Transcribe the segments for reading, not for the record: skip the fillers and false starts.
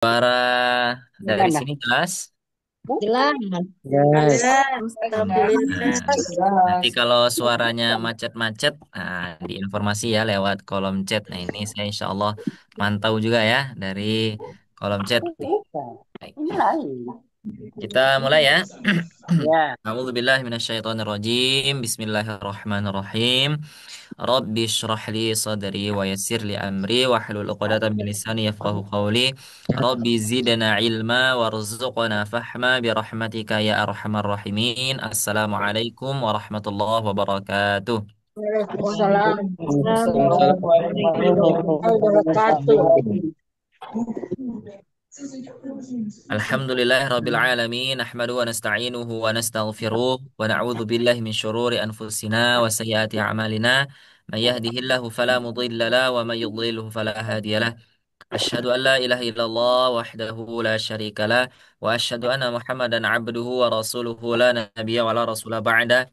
Suara dari Gimana? sini jelas. Jelas. Yes. Alhamdulillah. Nah, nanti kalau suaranya macet-macet, nah, diinformasi ya lewat kolom chat. Nah, ini saya insya Allah mantau juga ya dari kolom chat. Nih. Baik. Ini lain. Kita mulai ya. Ya. A'udzubillahi minasyaitonirrajim. Bismillahirrahmanirrahim. Rabbi shrah li sadri wa yassir li amri wa hlul 'uqdatam min lisani yafqahu qawli. Rabbi zidna ilma warzuqna fahma bi rahmatika ya arhamar rahimin. Assalamualaikum warahmatullahi wabarakatuh. Waalaikumsalam warahmatullahi wabarakatuh. Assalamualaikum. Alhamdulillah rabbil alamin nahmadu wa nasta'inuhu wa nastaghfiruh wa na'udzu billahi min syururi anfusina wa sayyiati a'malina may yahdihillahu fala mudilla lahu wa may yudlilhu fala hadiyalah. Asyhadu an la ilaha illallah wahdahu la syarika lah wa asyhadu anna Muhammadan abduhu wa rasuluhu la nabiyya wa la rasula ba'da.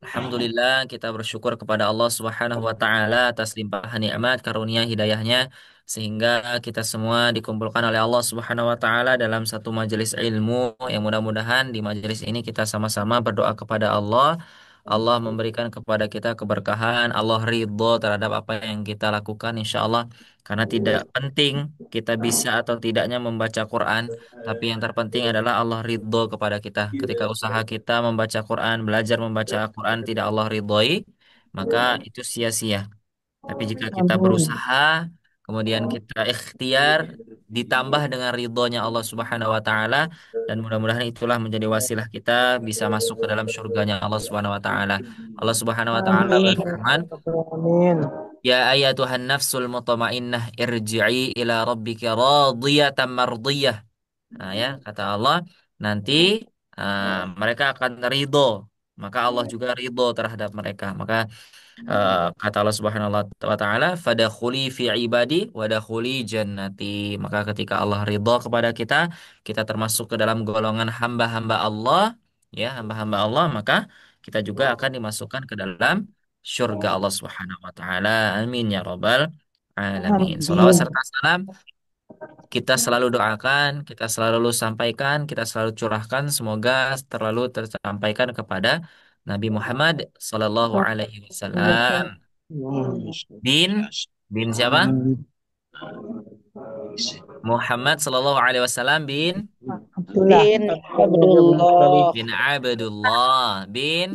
Alhamdulillah kita bersyukur kepada Allah Subhanahu wa taala atas limpahan nikmat karunia hidayahnya sehingga kita semua dikumpulkan oleh Allah Subhanahu wa taala dalam satu majelis ilmu yang mudah-mudahan di majelis ini kita sama-sama berdoa kepada Allah. Allah memberikan kepada kita keberkahan, Allah ridho terhadap apa yang kita lakukan insya Allah karena tidak penting kita bisa atau tidaknya membaca Quran, tapi yang terpenting adalah Allah ridho kepada kita. Ketika usaha kita membaca Quran, belajar membaca Quran tidak Allah ridhoi, maka itu sia-sia. Tapi jika kita Amin. berusaha, kemudian kita ikhtiar, ditambah dengan ridhonya Allah Subhanahu wa taala, dan mudah-mudahan itulah menjadi wasilah kita bisa masuk ke dalam surganya Allah Subhanahu wa taala. Allah Subhanahu wa taala Amin. berfirman, Amin. Ya ayatuhan nafsul mutmainnah irji'i ila rabbika radiyatan mardiyah. Nah, ya, kata Allah, nanti ah, mereka akan ridho, maka Allah juga ridho terhadap mereka. Maka kata Allah Subhanahu wa taala, "Fadakhuli fi ibadi wadakhuli jannati." Maka ketika Allah ridho kepada kita, kita termasuk ke dalam golongan hamba-hamba Allah, ya, hamba-hamba Allah, maka kita juga akan dimasukkan ke dalam syurga Allah Subhanahu wa taala. Amin ya rabbal alamin. Salawat Amin. serta salam kita selalu doakan, kita selalu sampaikan, kita selalu curahkan, semoga terlalu tersampaikan kepada Nabi Muhammad Sallallahu Alaihi Wasallam. Bin siapa? Amin. Muhammad Sallallahu Alaihi Wasallam Abdullah. Bin Abdullah bin Muttalib. Abdullah. bin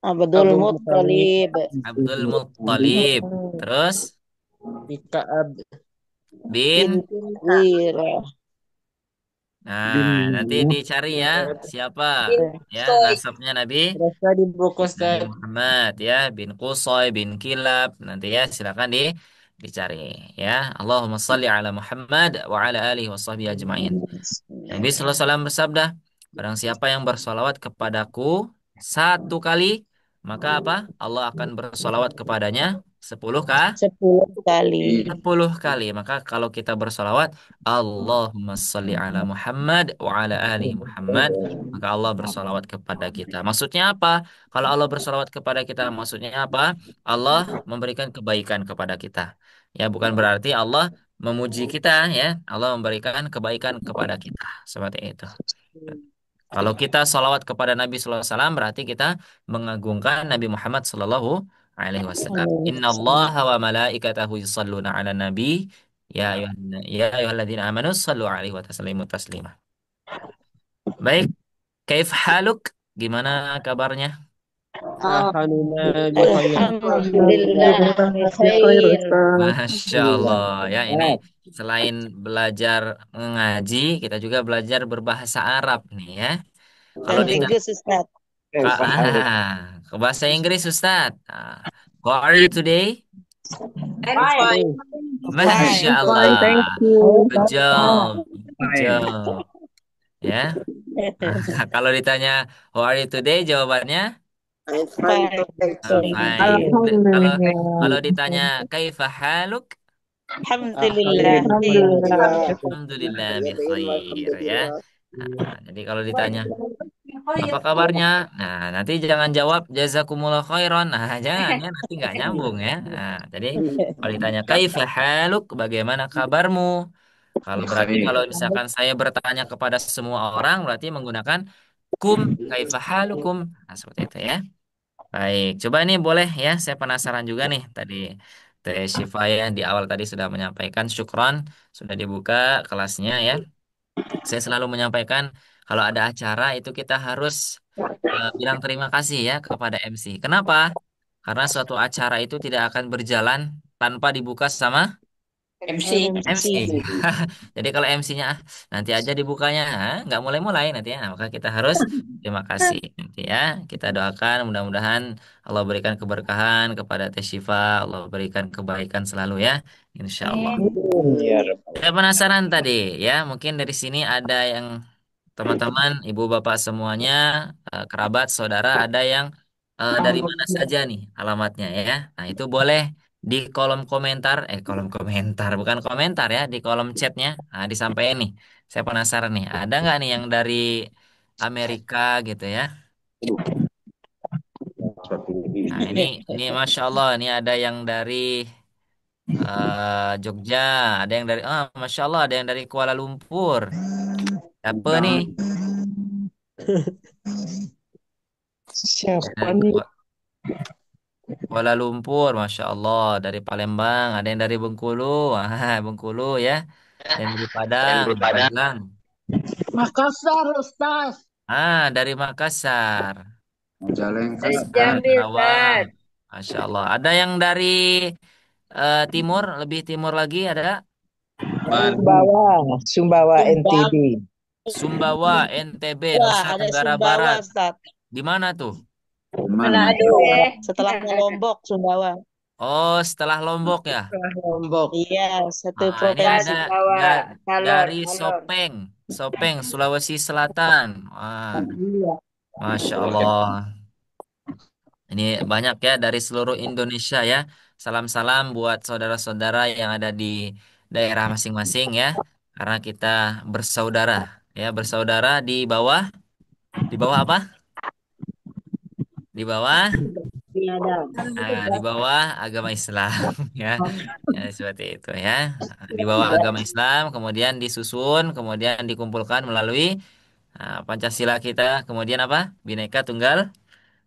Abdullah Abdul Abu Muttalib. Muttalib. Abdul Muttalib. Terus Ka'ab bin. Bin Wira. Nah, bin nanti dicari ya siapa Bin ya Soy. nasabnya Nabi. Berasa di Nabi Brokostad. Muhammad ya bin Qusay bin Kilab nanti ya silakan dicari ya. Allahumma salli ala Muhammad wa ala alihi wa sahbihi ajma'in. Nabi sallallahu alaihi wasallam bersabda, barang siapa yang bersolawat kepadaku satu kali, maka apa? Allah akan bersolawat kepadanya 10 10 kali. 10 kali. Maka kalau kita bersolawat, Allahumma salli ala Muhammad wa ala ali Muhammad, maka Allah bersolawat kepada kita. Maksudnya apa? Kalau Allah bersolawat kepada kita, maksudnya apa? Allah memberikan kebaikan kepada kita. Ya, bukan berarti Allah memuji kita ya. Allah memberikan kebaikan kepada kita. Seperti itu. Kalau kita salawat kepada Nabi Sallallahu Alaihi Wasallam berarti kita mengagungkan Nabi Muhammad Sallallahu Alaihi Wasallam. Inna Allah wa malaikatahu yusalluna ala nabi ya ayyuhalladzina amanu sallu alaihi wa taslimu taslima. Baik, kaif haluk? Gimana kabarnya? Alhamdulillah bi khair. Alhamdulillah bi Khair khair. Ustaz. Masya Allah ya ini selain belajar mengaji kita juga belajar berbahasa Arab nih ya. Kalau Bahasa ditanya Inggris Ustaz. Kak, ke bahasa Inggris Ustaz. How are you today? I'm fine. Masya Fine. Allah. Thank you. Good job. Good Fine. job. Ya. Kalau ditanya how are you today, jawabannya Fine. fine. Kalau Alhamdulillah. kalau ditanya kaifa haluk, Alhamdulillah. Alhamdulillah. alhamdulillah bi khair ya. Jadi kalau ditanya apa kabarnya? Nah, nanti jangan jawab jazakumullah khairan. Nah, jangan ya, nanti nggak nyambung ya. Nah, jadi kalau ditanya kaifa haluk, bagaimana kabarmu? Kalau berarti kalau misalkan saya bertanya kepada semua orang berarti menggunakan kum kaifa halukum. Nah, seperti itu ya. Baik, coba nih boleh ya. Saya penasaran juga nih tadi Teh Syifa ya di awal tadi sudah menyampaikan syukron sudah dibuka kelasnya ya. Saya selalu menyampaikan kalau ada acara itu kita harus bilang terima kasih ya kepada MC. Kenapa? Karena suatu acara itu tidak akan berjalan tanpa dibuka sama MC. MC. Jadi kalau MC-nya nanti aja dibukanya, nggak mulai-mulai nanti ya. Nah, maka kita harus terima kasih nanti ya. Kita doakan mudah-mudahan Allah berikan keberkahan kepada Teh Syifa, Allah berikan kebaikan selalu ya, insya Allah. Ya Rabb. Saya penasaran tadi ya, mungkin dari sini ada yang teman-teman, ibu bapak semuanya, kerabat, saudara, ada yang dari mana saja nih alamatnya ya. Nah itu boleh di kolom komentar, kolom komentar, bukan komentar ya, di kolom chatnya, nah, disampaikan nih. Saya penasaran nih, ada nggak nih yang dari Amerika gitu ya? Nah ini Masya Allah, ini ada yang dari Jogja, ada yang dari, Masya Allah, ada yang dari Kuala Lumpur. Apa nih? Siapa Dari nih? Kuala Lumpur, Masya Allah. Dari Palembang, ada yang dari Bengkulu. Bengkulu ya. Ada yang dari Padang, Magelang. Makassar, Ustaz. Dari Makassar. Dari Jambi, Karawang. Ustaz. Masya Allah. Ada yang dari timur, lebih timur lagi ada Sumbawa, Sumbawa Sumbang. NTB. Sumbawa, NTB, Wah, Nusa ada Tenggara Sumbawa, Barat. Ustaz. Di mana tuh? Manado. Setelahnya Lombok, Sumbawa. Oh, setelah Lombok ya. Lombok. Iya, satu Ini ada provinsi. dari Sopeng, Sopeng, Sulawesi Selatan. Wah, Masya Allah. Ini banyak ya dari seluruh Indonesia ya. Salam-salam buat saudara-saudara yang ada di daerah masing-masing ya. Karena kita bersaudara ya, bersaudara di bawah apa? Di bawah, di bawah agama Islam ya. Ya seperti itu ya. Di bawah agama Islam, kemudian disusun, kemudian dikumpulkan melalui Pancasila kita, kemudian apa? Bineka Tunggal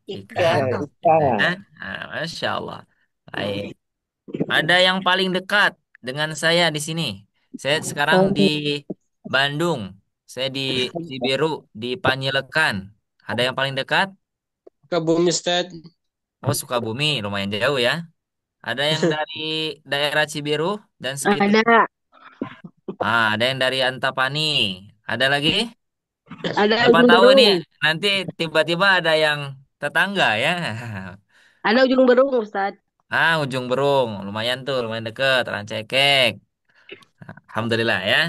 Ika. Ika. Ya, Gitu ya. Ustaz. Masya Allah. Baik. Ada yang paling dekat dengan saya di sini. Saya sekarang di Bandung. Saya di Cibiru, di Panjelekan. Ada yang paling dekat? Kebun Ustaz. Oh, Sukabumi, lumayan jauh ya. Ada yang dari daerah Cibiru dan sekitar. Ada. Ada yang dari Antapani. Ada lagi? Ada Siapa ujung tahu nih berung. nanti tiba-tiba ada yang tetangga ya. Ada ujung berung, Ustaz. Ujung Berung, lumayan tuh, lumayan deket, Rancekek. Alhamdulillah ya.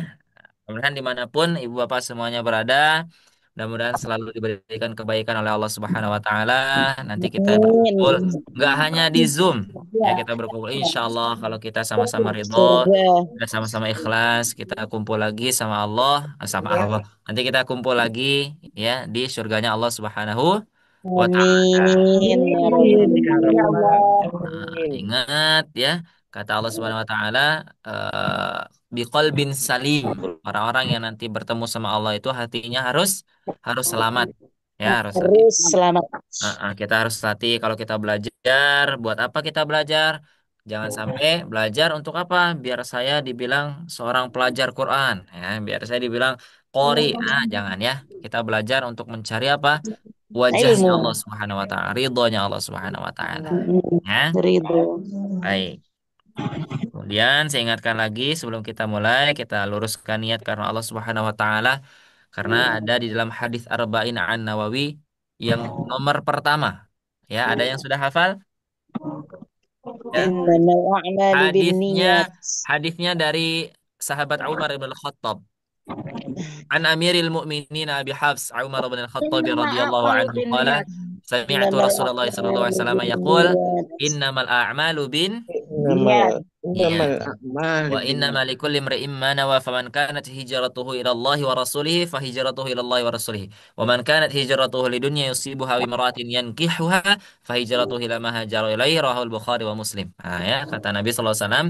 Mudah-mudahan dimanapun ibu bapak semuanya berada, mudah-mudahan selalu diberikan kebaikan oleh Allah Subhanahu Wa Taala. Nanti kita berkumpul, Amin. nggak hanya di Zoom, ya kita berkumpul. Insya Allah kalau kita sama-sama ridho, Surga. kita sama-sama ikhlas, kita kumpul lagi sama Allah, sama Allah. Nanti kita kumpul lagi ya di surganya Allah Subhanahu Wa Taala. Amin. Ya Amin. Rabbal Ya Alamin. Rabbal Alamin. Ingat ya, kata Allah Subhanahu wa taala, biqalbin salim. Orang-orang yang nanti bertemu sama Allah itu hatinya harus harus selamat. Ya, harus hati. Terus selamat. Kita harus latih kalau kita belajar, buat apa kita belajar? Jangan sampai belajar untuk apa? Biar saya dibilang seorang pelajar Quran, ya, biar saya dibilang qori. Jangan ya. Kita belajar untuk mencari apa? Wajahnya Ilmu. Allah Subhanahu wa taala, ridhonya Allah Subhanahu wa taala. Ya. Ridho. Baik. Kemudian saya ingatkan lagi sebelum kita mulai, kita luruskan niat karena Allah Subhanahu wa taala karena ada di dalam hadis Arba'in an Nawawi yang nomor pertama. Ya, ada yang sudah hafal? Ya. Innamal a'malu Hadisnya binniyat. hadisnya dari sahabat Umar bin Khattab. An Amiril Mu'minin Abi Hafs Umar bin Khattab Innama radhiyallahu a'malu anhu qala binniyat. sami'tu Innamal Rasulullah sallallahu a'malu alaihi wasallam yaqul binniyat. innamal a'malu bin Innamal, niat. innamal a'mal Wa bin. inna likulli imri'in ma nawa faman kanat hijratuhu ila Allah wa rasulihi fa hijratuhu ila Allah wa rasulihi wa man kanat hijratuhu lidunya yusibuha wa imra'atin yankihuha fa hijratuhu ila ma hajara ilaihi rahul Bukhari wa Muslim. Ya kata Nabi sallallahu alaihi wasallam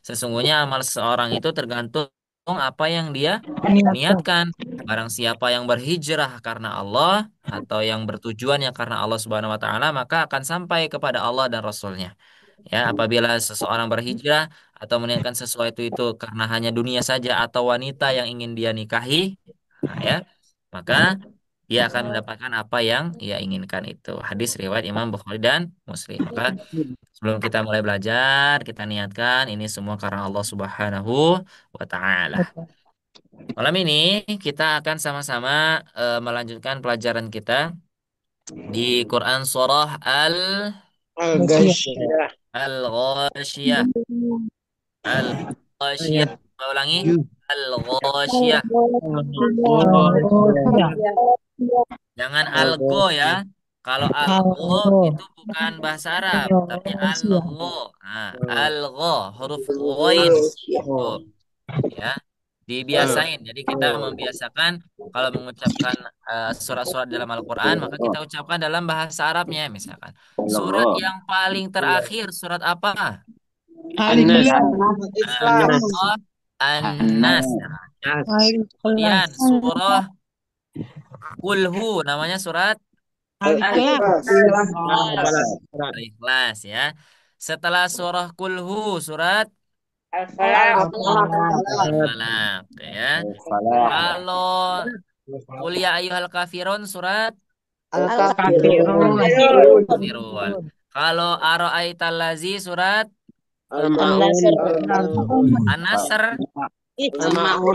sesungguhnya amal seorang itu tergantung apa yang dia niatkan. Barang siapa yang berhijrah karena Allah atau yang bertujuannya karena Allah Subhanahu wa taala, maka akan sampai kepada Allah dan Rasulnya. Ya, apabila seseorang berhijrah atau meniatkan sesuatu itu karena hanya dunia saja atau wanita yang ingin dia nikahi, nah, ya, maka dia akan mendapatkan apa yang ia inginkan itu. Hadis riwayat Imam Bukhari dan Muslim. Maka sebelum kita mulai belajar, kita niatkan ini semua karena Allah Subhanahu wa taala. Malam ini kita akan sama-sama melanjutkan pelajaran kita di Quran surah Al-Ghasyiyah. Al-Ghasyiyah. Al-Ghasyiyah. Saya ulangi. Al-Ghasyiyah. Al-Ghasyiyah. Jangan algo ya. Al-Ghasyiyah. Kalau algo itu bukan bahasa Arab, tapi algo. Nah, algo, huruf ghain. Tuh, ya. Dibiasain. Jadi kita membiasakan kalau mengucapkan surat-surat dalam Al-Quran, maka kita ucapkan dalam bahasa Arabnya. Misalkan, surat yang paling terakhir, surat apa? An-Nas. An-Nas. Contoh An-Nas. Ya. Kemudian surah Kulhu namanya surat Al-Falaq. Al-Ikhlas ya. Setelah surah Kulhu surat Al-Falaq ya. Kalau Kuliah Ayyuhal Kafirun surat Al-Kafirun. Kafirun. Kalau Aro'aital Lazi surat Al-Ma'un. An-Nasr. Al-Ma'un.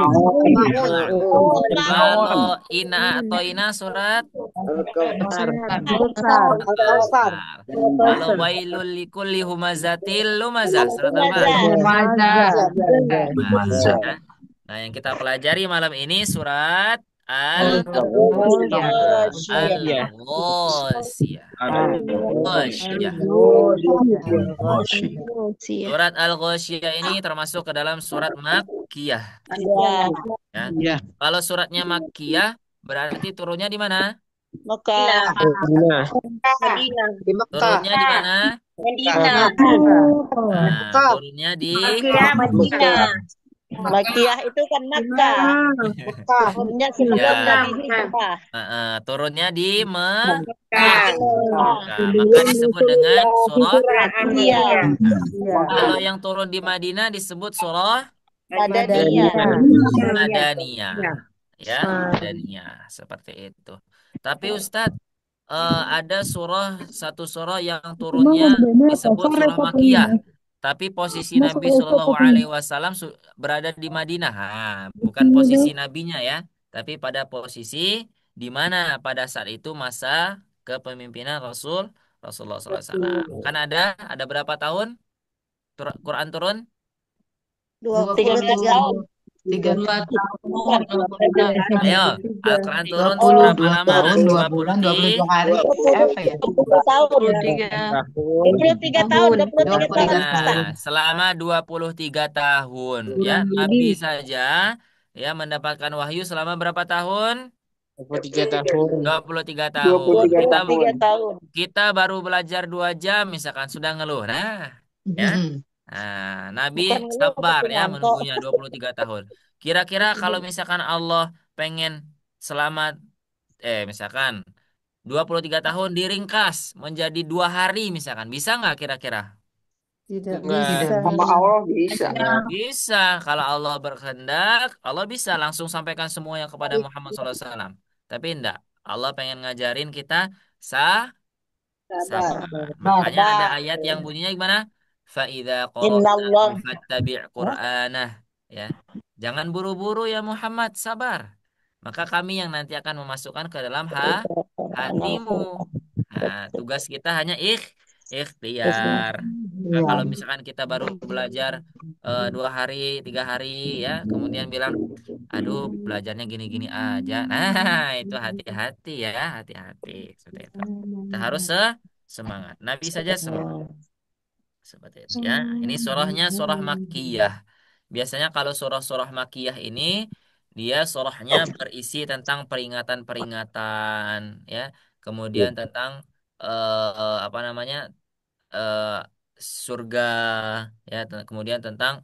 Nah, kalau Ina atau Ina surat Al-Kawthar. Al-Kautsar. Kalau Wailul likulli humazatil lumazah surat apa? Lumazah. Ya. Nah, yang kita pelajari malam ini surat Al-Ghasyiyah. Ghasyiyah. Surat Al-Ghasyiyah ini termasuk ke dalam surat Makkiyah. Ya. Ya. Kalau suratnya Makkiyah berarti turunnya di mana? Madinah. Di Mekah. Turunnya di mana? Madinah. Nah, turunnya di Mekah. Makkiyah itu kan Makkah. Turunnya sebelum ya, Nabi hijrah. turunnya di Mekah. Mekah. Maka disebut dengan surah. Iya, Kalau yang turun di Madinah disebut surah Madaniyah. Madaniyah. Ya, Madaniyah seperti itu. Tapi Ustadz, ada satu surah yang turunnya disebut surah Makkiyah. Tapi posisi Nabi Shallallahu Alaihi Wasallam berada di Madinah. Bukan posisi nabinya ya, tapi pada posisi di mana pada saat itu masa kepemimpinan Rasulullah SAW. Kan ada berapa tahun Quran turun? 33 tahun. Ayo, Al-Quran turun seberapa lama? 20 tahun. 23 tahun, 23 tahun. Ustaz. Selama 23 tahun ya Nabi saja ya mendapatkan wahyu selama berapa tahun? 23 tahun. 23 tahun. Kita 23 tahun. kita baru belajar 2 jam misalkan sudah ngeluh. Ya. Nabi Bukan ngeluh sabar tapi ya ngantuk. menunggunya 23 tahun. Kira-kira kalau misalkan Allah pengen selamat misalkan 23 tahun diringkas menjadi 2 hari misalkan. Bisa nggak kira-kira? Enggak. Bisa. Kalau Allah berkehendak, Allah bisa langsung sampaikan semuanya kepada Muhammad SAW. Tapi enggak. Allah pengen ngajarin kita sabar. Makanya ada Sabar. ayat yang bunyinya gimana? Fa'idha Inna qara'tahu Allah. fattabi' Qur'anah. Ya. Jangan buru-buru ya Muhammad, sabar. Maka kami yang nanti akan memasukkan ke dalam hatimu. Nah, tugas kita hanya ikhtiar. Nah, kalau misalkan kita baru belajar 2 hari, 3 hari, ya, kemudian bilang, aduh, belajarnya gini-gini aja. Nah, itu hati-hati ya, hati-hati. Seperti itu. Kita harus semangat. Nabi saja semangat. Seperti itu ya. Ini surahnya surah Makkiyah. Biasanya kalau surah-surah Makkiyah ini dia surahnya berisi tentang peringatan-peringatan ya. Kemudian tentang apa namanya? eh, surga ya kemudian tentang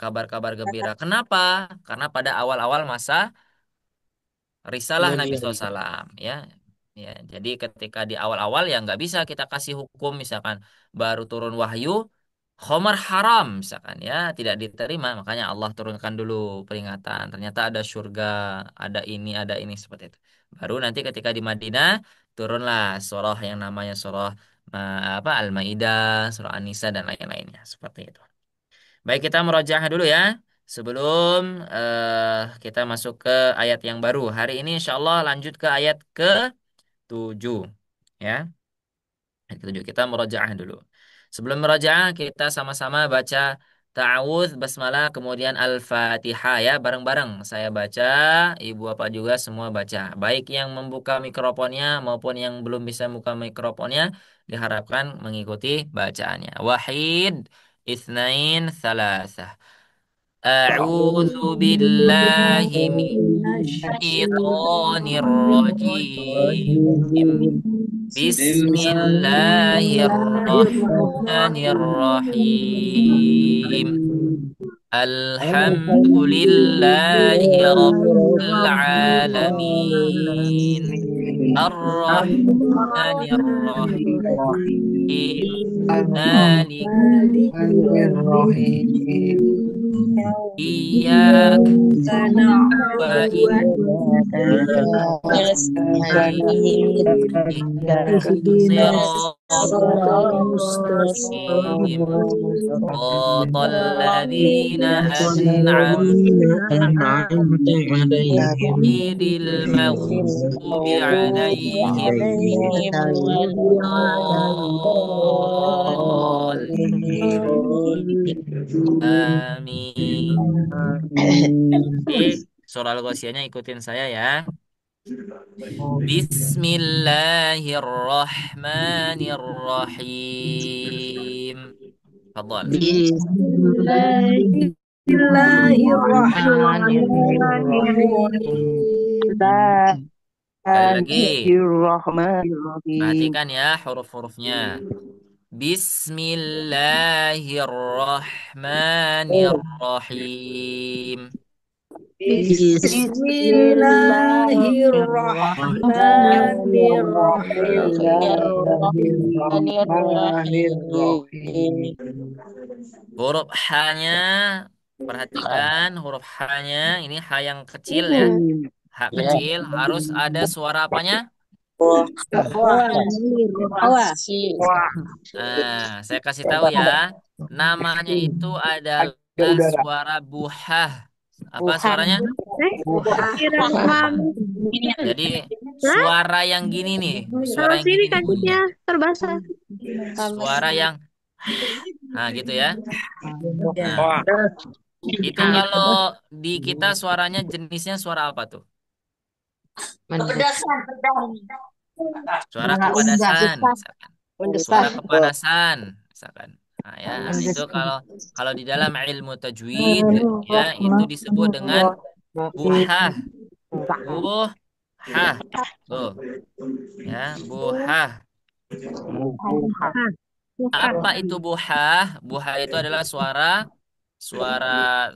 kabar-kabar gembira. Kenapa? Karena pada awal-awal masa risalah Nabi Kemudian SAW, ya. Ya, jadi ketika di awal-awal ya nggak bisa kita kasih hukum, misalkan baru turun wahyu, khamar haram misalkan, ya tidak diterima, makanya Allah turunkan dulu peringatan. Ternyata ada surga, ada ini seperti itu. Baru nanti ketika di Madinah turunlah surah yang namanya surah Al-Maidah, surah An-Nisa dan lain-lainnya seperti itu. Baik, kita murojaah dulu ya. Sebelum kita masuk ke ayat yang baru. Hari ini insya Allah lanjut ke ayat ke-7. Ya, ayat ke-7. Kita murojaah dulu. Sebelum murojaah, kita sama-sama baca ta'awudz, basmalah, kemudian al-fatihah ya. Bareng-bareng. Saya baca, ibu bapak juga semua baca. Baik yang membuka mikrofonnya maupun yang belum bisa buka mikrofonnya, diharapkan mengikuti bacaannya. Wahid, itsnain, salasah. أعوذ بالله من الشيطان الرجيم بسم الله الرحمن الرحيم الحمد لله رب العالمين الرحمن الرحيم مالك إياك وإياك صراط المستقيم صراط الذين أنعمت غير المغضوب عليهم Amin. Oke, surah Al-Ghasyiyahnya ikutin saya ya. Bismillahirrahmanirrahim. Fadhal. Bismillahirrahmanirrahim. Sekali lagi. Bismillahirrahmanirrahim. Perhatikan ya huruf-hurufnya. Bismillahirrahmanirrahim. Bismillahirrahmanirrahim. Huruf H-nya, perhatikan huruf H-nya, ini H yang kecil ya. H kecil harus ada suara apanya? Saya kasih tahu ya. Namanya itu adalah suara buhah. Apa suaranya? Jadi suara yang gini nih, suara yang gini nih bunyinya. Suara yang nah gitu ya. Nah, itu kalau di kita suaranya jenisnya suara apa tuh? Suara kepadasan, misalkan. Suara kepanasan, misalkan. Nah, ya, itu kalau kalau di dalam ilmu tajwid ya itu disebut dengan buhah. Buhah. Tuh, ya, buhah. Apa itu buhah? Buhah itu adalah suara suara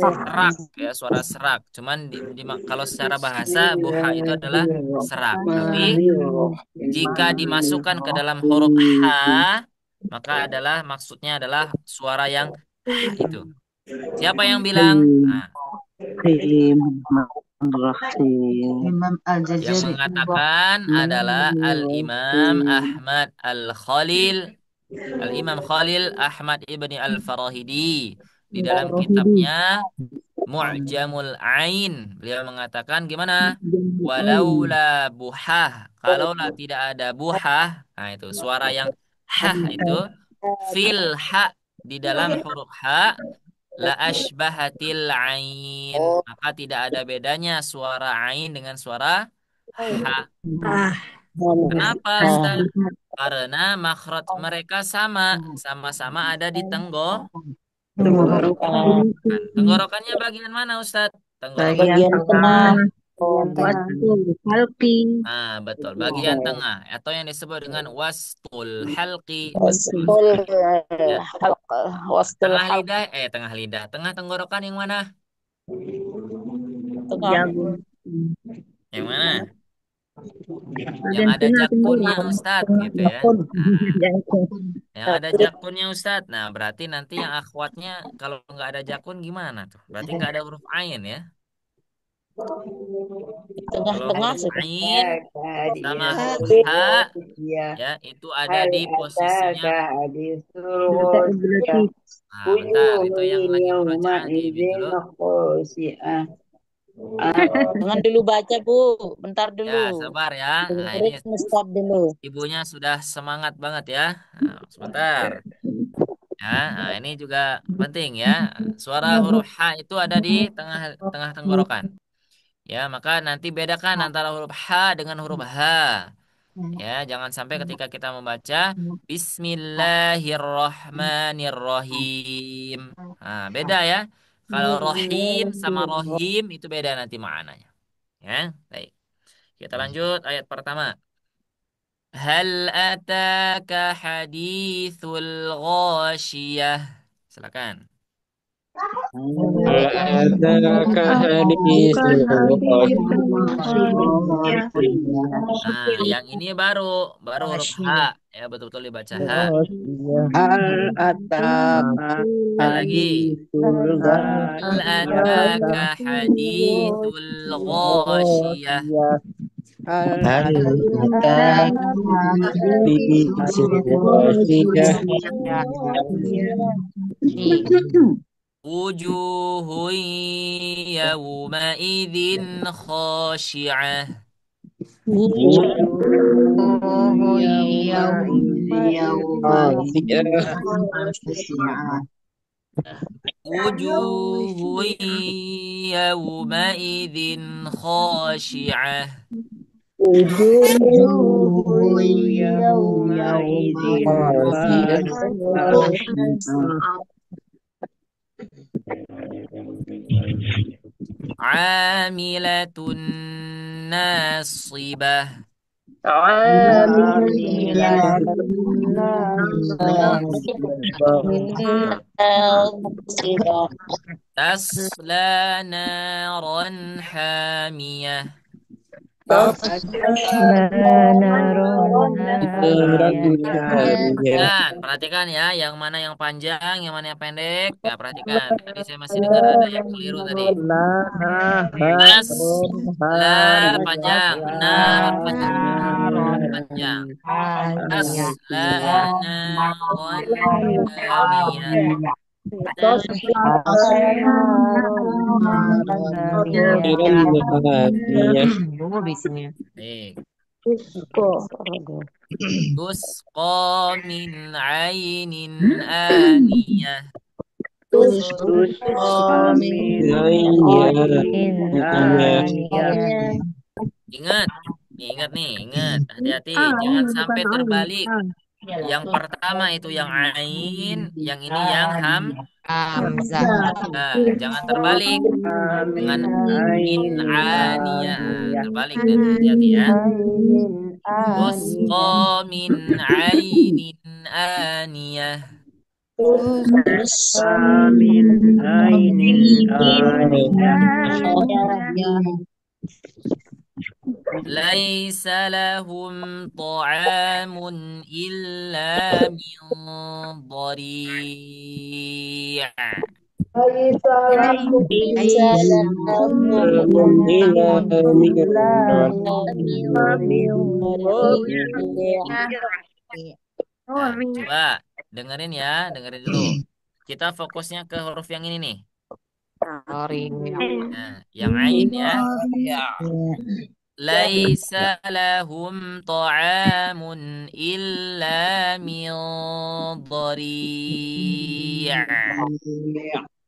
serak ya, suara serak. Cuman kalau secara bahasa buha itu adalah serak. Tapi jika dimasukkan ke dalam huruf H, maka maksudnya adalah suara yang H itu. Siapa yang bilang? Nah, yang mengatakan adalah Al-Imam Ahmad Al-Khalil. Al-Imam Khalil Ahmad ibni Al-Farahidi. Di dalam kitabnya Mu'jamul Ain. Beliau mengatakan gimana? Walaula buhah. Kalaulah tidak ada buhah. Nah itu suara yang hah itu. Fil ha. Di dalam huruf ha. La ashbahatil ain. Maka tidak ada bedanya suara ain dengan suara ha. Kenapa Ustaz? Karena makhraj mereka sama. Sama-sama ada di tenggorokan. Tenggorokannya bagian mana Ustaz? Tenggorokan Bagian tengah. Bagian tengah. Wastul halqi. Nah, betul. Bagian tengah atau yang disebut dengan wastul halqi. Betul Wastul sekali. Ya. halq. Wastul Tengah halq. lidah, tengah lidah. Tengah tenggorokan yang mana? Tengah. Jagung. Yang mana? Yang Bagian ada tengah jakunnya tenggorokan. Ustadz gitu ya. Nah, Jagung. yang ada jakunnya Ustadz. Nah, berarti nanti yang akhwatnya kalau nggak ada jakun gimana tuh? Berarti nggak ada huruf ain ya. Di Kalau tengah-tengah huruf sudah. ain sama huruf ha ya itu ada di posisinya. Tidak berarti. Nah, bentar, itu yang lagi murojaah dibimbing dulu. Jangan dulu baca, Bu. Bentar Ya, dulu. sabar ya. Nah, ini Dengerin Ustaz dulu. ibunya sudah semangat banget ya. Nah, sebentar. Ya, nah ini juga penting ya. Suara huruf H itu ada di tengah tengah tenggorokan. Ya, maka nanti bedakan antara huruf H dengan huruf H. Ya, jangan sampai ketika kita membaca Bismillahirrahmanirrahim. Nah, beda ya. Kalau rohim sama rohim itu beda nanti maknanya. Ya, baik. Kita lanjut ayat pertama. Hal ataka hadithul ghashiyah. Silakan. أتاك حديث Ya. Nah, yang ini baru baru huruf H ya betul-betul dibaca H. هل أتاك Sekali lagi. حديث Hal ataka الغاشية hadithul ghashiyah. هل أتاك حديث الغاشية Wujuhun yawmaidhin khashi'ah. وجوه يومئذ خاشعة Wujuhun yawmaidhin khashi'ah. وجوه يومئذ خاشعة Amilatun nasibah. عاملة Sudah. Tasla naran hamiyah. Perhatikan, perhatikan ya, yang mana yang panjang, yang mana yang pendek. Ya, perhatikan. Tadi saya masih dengar ada yang keliru tadi. Tas, la panjang, benar panjang. Tas, la naron hamiyah. Baik. Tusqa min ainin aniyah. Ingat, ingat nih, ingat. Hati-hati, jangan sampai terbalik. Yang pertama itu yang ain, yang ini yang ham. Nah, jangan terbalik dengan min aniyah. Terbalik nanti, hati-hati ya. Tusqa min ainin aniyah. من عين آنية ليس لهم طعام إلا من ضريع. Bisa إلى Nah, coba dengerin ya, dengerin dulu. Kita fokusnya ke huruf yang ini nih. Nah, yang ain ya. Laisa lahum ta'amun illa min dhari'.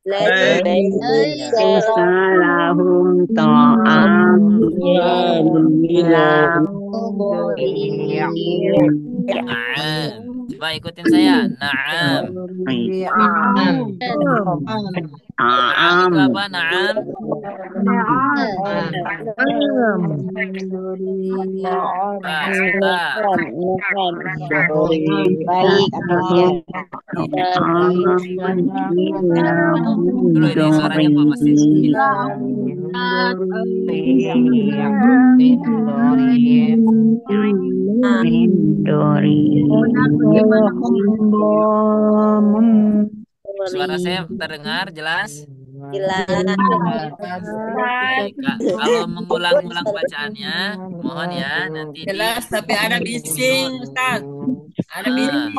ليس لهم طعام إلا Naam. Coba ikutin saya. Naam. لهم Naam itu Ta'am. apa? Naam. Ba, ba. Naam. Baik, Amelia. Dulu ini suaranya kok masih hilang. Suara saya terdengar jelas? Jelas. Baik, Kak. Kalau mengulang-ulang bacaannya, mohon ya nanti di Jelas, tapi ada bising, Ustaz. Ada ah, bising.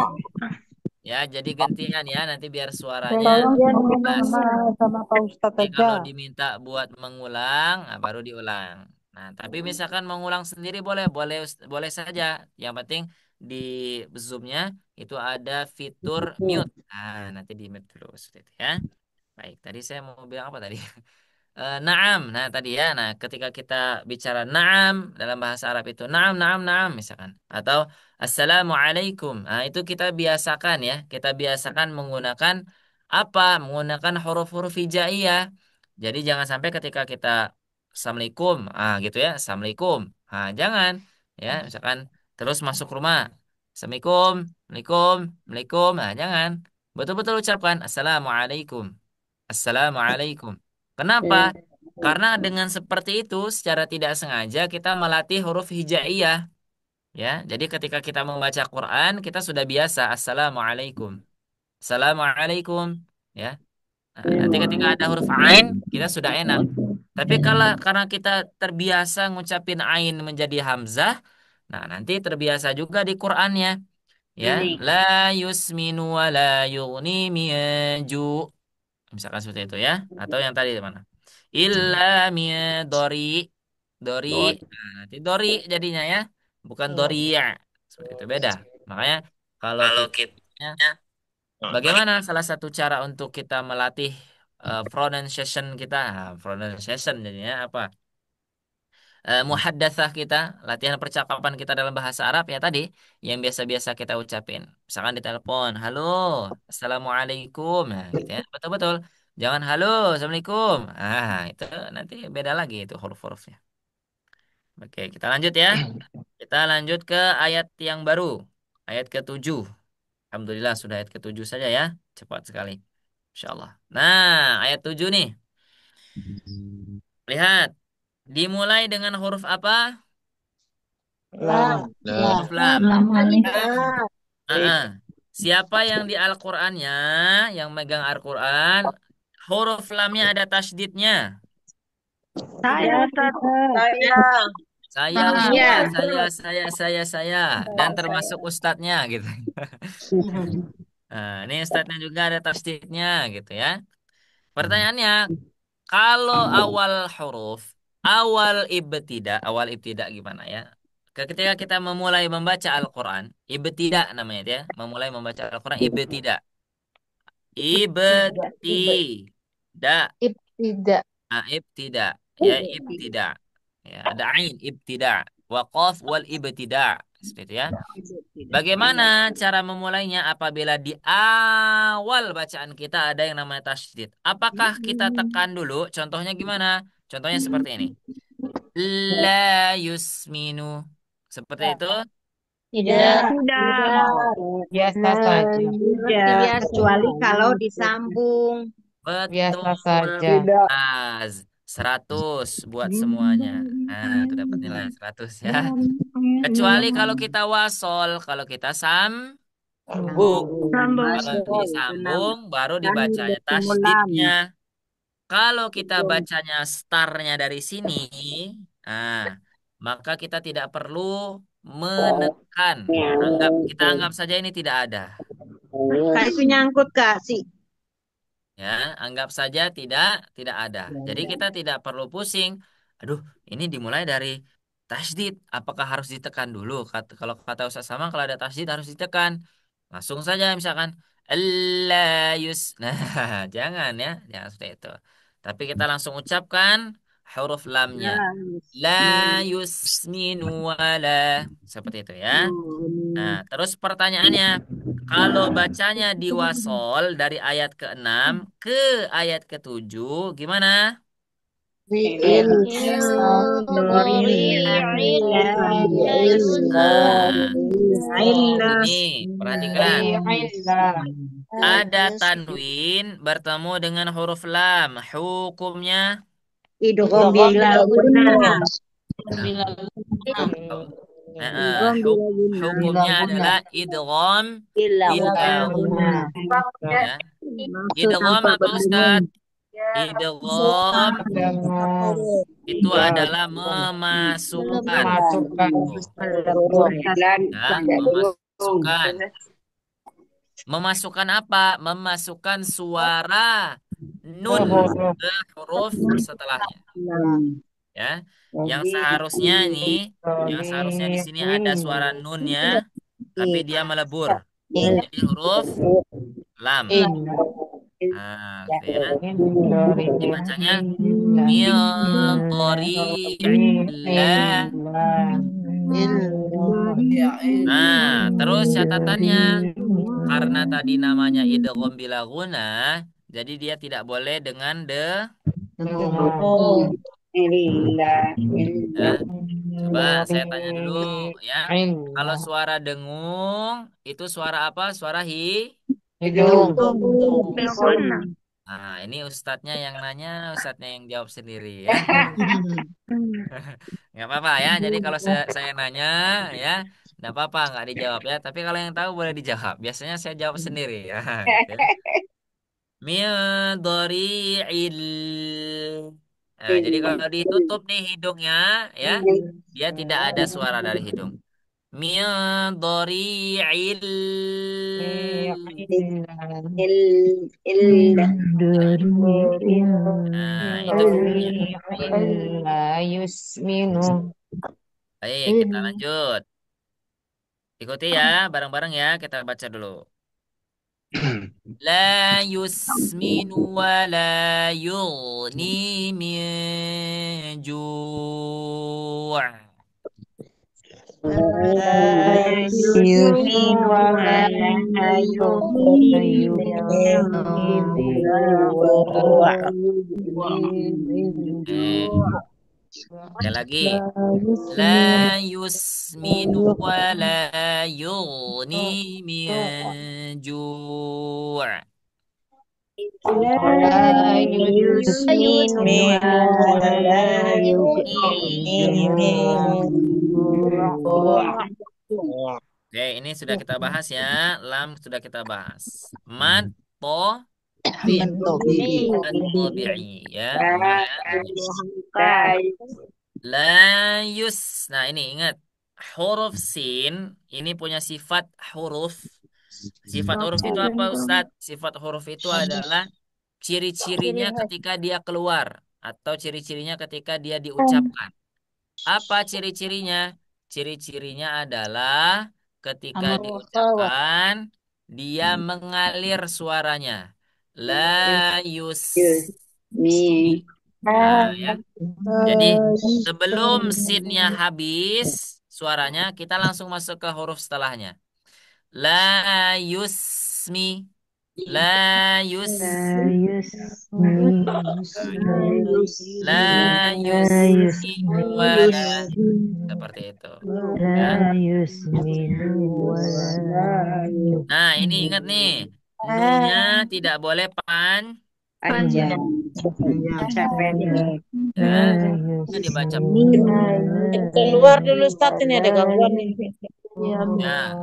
ya jadi gantian ya nanti biar suaranya jelas. Sama Pak Ustadz Jadi aja. kalau diminta buat mengulang, tapi diulang. Nah, tapi misalkan mengulang sendiri boleh, boleh, boleh saja. Yang penting di Zoom-nya itu ada fitur mute. Nanti di mute dulu seperti itu ya. Baik, tadi saya mau bilang apa tadi? Naam. Nah, tadi ya. Nah, ketika kita bicara naam dalam bahasa Arab itu naam, naam, naam misalkan. Atau assalamualaikum. Nah, itu kita biasakan ya. Kita biasakan menggunakan apa? Menggunakan huruf-huruf hijaiyah. Jadi jangan sampai ketika kita assalamualaikum, gitu ya. Assalamualaikum. Jangan ya. Misalkan terus masuk rumah. Assalamualaikum, Waalaikum, Waalaikum. Jangan. Betul-betul ucapkan assalamualaikum. Assalamualaikum. Kenapa? Karena dengan seperti itu secara tidak sengaja kita melatih huruf hijaiyah ya. Jadi ketika kita membaca Quran kita sudah biasa assalamualaikum. Assalamualaikum ya. Nanti ketika ada huruf ain kita sudah enak. Tapi kalau karena kita terbiasa ngucapin ain menjadi hamzah, nah nanti terbiasa juga di Qurannya ya. La yusminu wa la yughni min ju'. Misalkan seperti itu ya. Atau yang tadi mana? Illa min dori. Dori. Nanti dori jadinya ya. Bukan dori ya. Seperti itu beda. Makanya kalau Kalau kita kita ya, bagaimana salah satu cara untuk kita melatih pronunciation kita? Pronunciation jadinya apa? Muhaddatsah kita, latihan percakapan kita dalam bahasa Arab ya tadi yang biasa-biasa kita ucapin. Misalkan di telepon, halo, assalamualaikum, nah gitu ya, betul-betul. Jangan halo, assalamualaikum. Itu nanti beda lagi itu huruf-hurufnya. Oke, kita lanjut ya. Kita lanjut ke ayat yang baru, ayat ke-7. Alhamdulillah sudah ayat ke-7 saja ya, cepat sekali. Insya Allah. Nah, ayat 7 nih. Lihat, dimulai dengan huruf apa? Lam. Huruf Lam. lam. Lam. Heeh. Siapa yang di Al-Qur'annya, yang megang Al-Qur'an, huruf lamnya ada tasydidnya. Saya Ustaz. Saya Ustaz, saya. Dan termasuk ustadznya gitu. Nah, ini ustadznya juga ada tasydidnya gitu ya. Pertanyaannya, kalau awal ibtida gimana ya? Ketika kita memulai membaca Al-Qur'an, ibtida namanya itu ya, memulai membaca Al-Qur'an ibtida. Ibtida. Ibtida. Ibtida. Ya, ibtida. Ya, ada ain ibtida. Waqaf wal ibtida. Seperti itu ya. Bagaimana cara memulainya apabila di awal bacaan kita ada yang namanya tasydid? Apakah kita tekan dulu? Contohnya gimana? Contohnya seperti ini. La yusminu. Seperti itu. Tidak. Tidak. Biasa saja. Tidak. Kecuali kalau disambung. Betul. Az 100 buat semuanya. Itu dapat nilai 100 ya. Kecuali kalau kita wasol, kalau kita sambung. Sambung. Kalau Enam. disambung baru Kami dibacanya bertemu lam. tasdidnya. Kalau kita bacanya startnya dari sini, nah, maka kita tidak perlu menekan. Kita anggap saja ini tidak ada. Kak itu nyangkut Kak si. Ya, anggap saja tidak ada. Jadi kita tidak perlu pusing. Aduh, ini dimulai dari tasdid. Apakah harus ditekan dulu? Kalau kata Ustaz Sama, kalau ada tasdid harus ditekan. Langsung saja misalkan yus. Nah, jangan ya, jangan seperti itu. Tapi kita langsung ucapkan huruf lamnya. Ya, La Yusmin. yusminu wala. Seperti itu ya. Nah, terus pertanyaannya, Kalau bacanya di wasol dari ayat ke-6 ke ayat ke-7, gimana? fi'il Nah, ini illah perhatikan. Ada tanwin bertemu dengan huruf lam. Hukumnya, idgham bila gunnah nah, hukum, idgham bila gunnah hukumnya adalah idgham bila gunnah. Ya. masuk Idgham tanpa apa berdengung Ustadz? Idgham itu adalah memasukkan. Tuh, ya, memasukkan. Memasukkan apa? Memasukkan suara nun ke huruf setelahnya. lam Ya, yang seharusnya nih, yang seharusnya di sini ada suara nunnya, tapi dia melebur. Jadi huruf lam. Nah, gitu ya. Dibacanya min dhari'illah. Nah, terus catatannya, karena tadi namanya idgham bila gunah, jadi dia tidak boleh dengan illah ya. illah Coba saya tanya dulu ya. Kalau suara dengung itu suara apa? Suara Nah, ini ustadznya yang nanya, ustadznya yang jawab sendiri ya. Nggak apa-apa ya. Jadi kalau saya nanya ya, nggak apa-apa nggak dijawab ya. Tapi kalau yang tahu boleh dijawab. Biasanya saya jawab sendiri ya. Gitu ya. Min dhari'il. Nah, jadi kalau ditutup nih hidungnya ya, dia tidak ada suara dari hidung. Min dhari'il. illah Tidak. Nah, itu bunyinya. Baik, kita lanjut. Ikuti ya, bareng-bareng ya. Kita baca dulu. La yusminu wa la yughni min ju'. yusmin wa la yughni min Eh, sekali lagi. La yusminu wa la yughni min ju'. yusmin wa la yughni min Oke, ini sudah kita bahas ya. Lam sudah kita bahas. Mat, to, tabi'i ya. Mat tabi'i. La yus. Nah, ini ingat. Huruf sin ini punya sifat huruf. Sifat huruf itu apa, Ustadz? Sifat huruf itu adalah ciri-cirinya ketika dia keluar atau ciri-cirinya ketika dia diucapkan. Apa ciri-cirinya? Ciri-cirinya adalah ketika diucapkan dia mengalir suaranya. La yusmi. Nah, ya. Jadi sebelum sinnya habis suaranya, kita langsung masuk ke huruf setelahnya. La yusmi. La yus. La yusmi wala. Seperti itu. Ya. Nah, ini ingat nih. Nunya tidak boleh panjang ya. Dibaca Keluar dulu start ini ada gangguan nih. ya.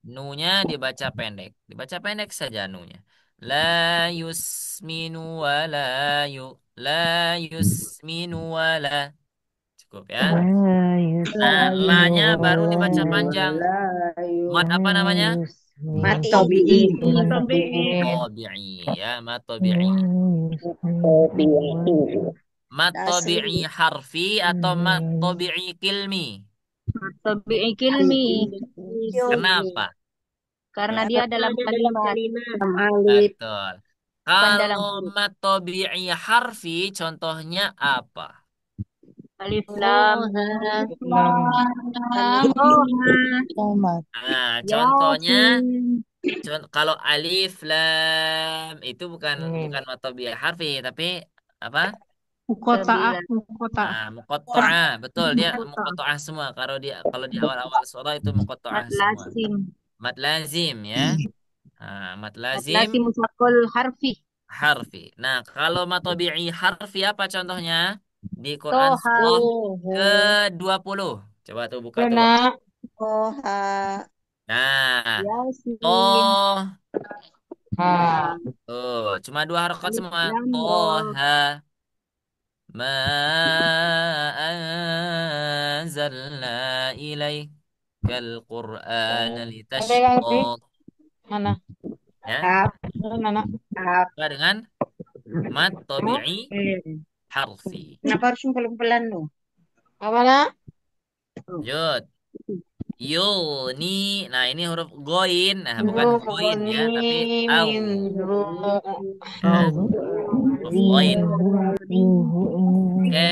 Nunya dibaca pendek. Dibaca pendek saja nunya. La yusminu wa la yusminu wa cukup ya. Nah, la-nya baru dibaca panjang. Mat apa namanya? matobi'i Tabi'i ya, mat tabi'i. Mat tabi'i harfi atau mat tabi'i kilmi? Tabi'i kilmi Kenapa? karena dia dalam kalimat alif Betul. bukan dalam Kalau huruf. mat tabi'i harfi contohnya apa? Alif lam Alif Tomat. Nah, contohnya, Yasin. kalau alif lam itu bukan Mim. bukan matobiah harfi, tapi apa? Sembilan. Ah, muqatta'ah. Betul, dia muqatta'ah semua. Kalau di awal-awal surah itu muqatta'ah Mat semua. lazim. Mad lazim ya. Mad Mat lazim lazim musakol harfi. harfi. Nah, kalau matobi'i harfi apa contohnya? Di Quran Toha. surah Tuhu. ke-20. Coba tuh buka tuh. Kena. Toha. Nah, Yasin. toh. Ha. Nah, Tuh, cuma dua harokat alif semua. lam ra. Toha. Ma anzalna ilaikal Qur'ana Ada lagi? litashqa. Mana? Ya, Kap. Mana? Kap. apa dengan mat tabi'i Hmm. harfi. Kenapa harus pelan-pelan lu? Apa nak? Lanjut. Yuni. Nah, ini huruf goin. Nah, bukan goin ya, tapi Rukuni au. min ru. Ya, huruf goin. Oke,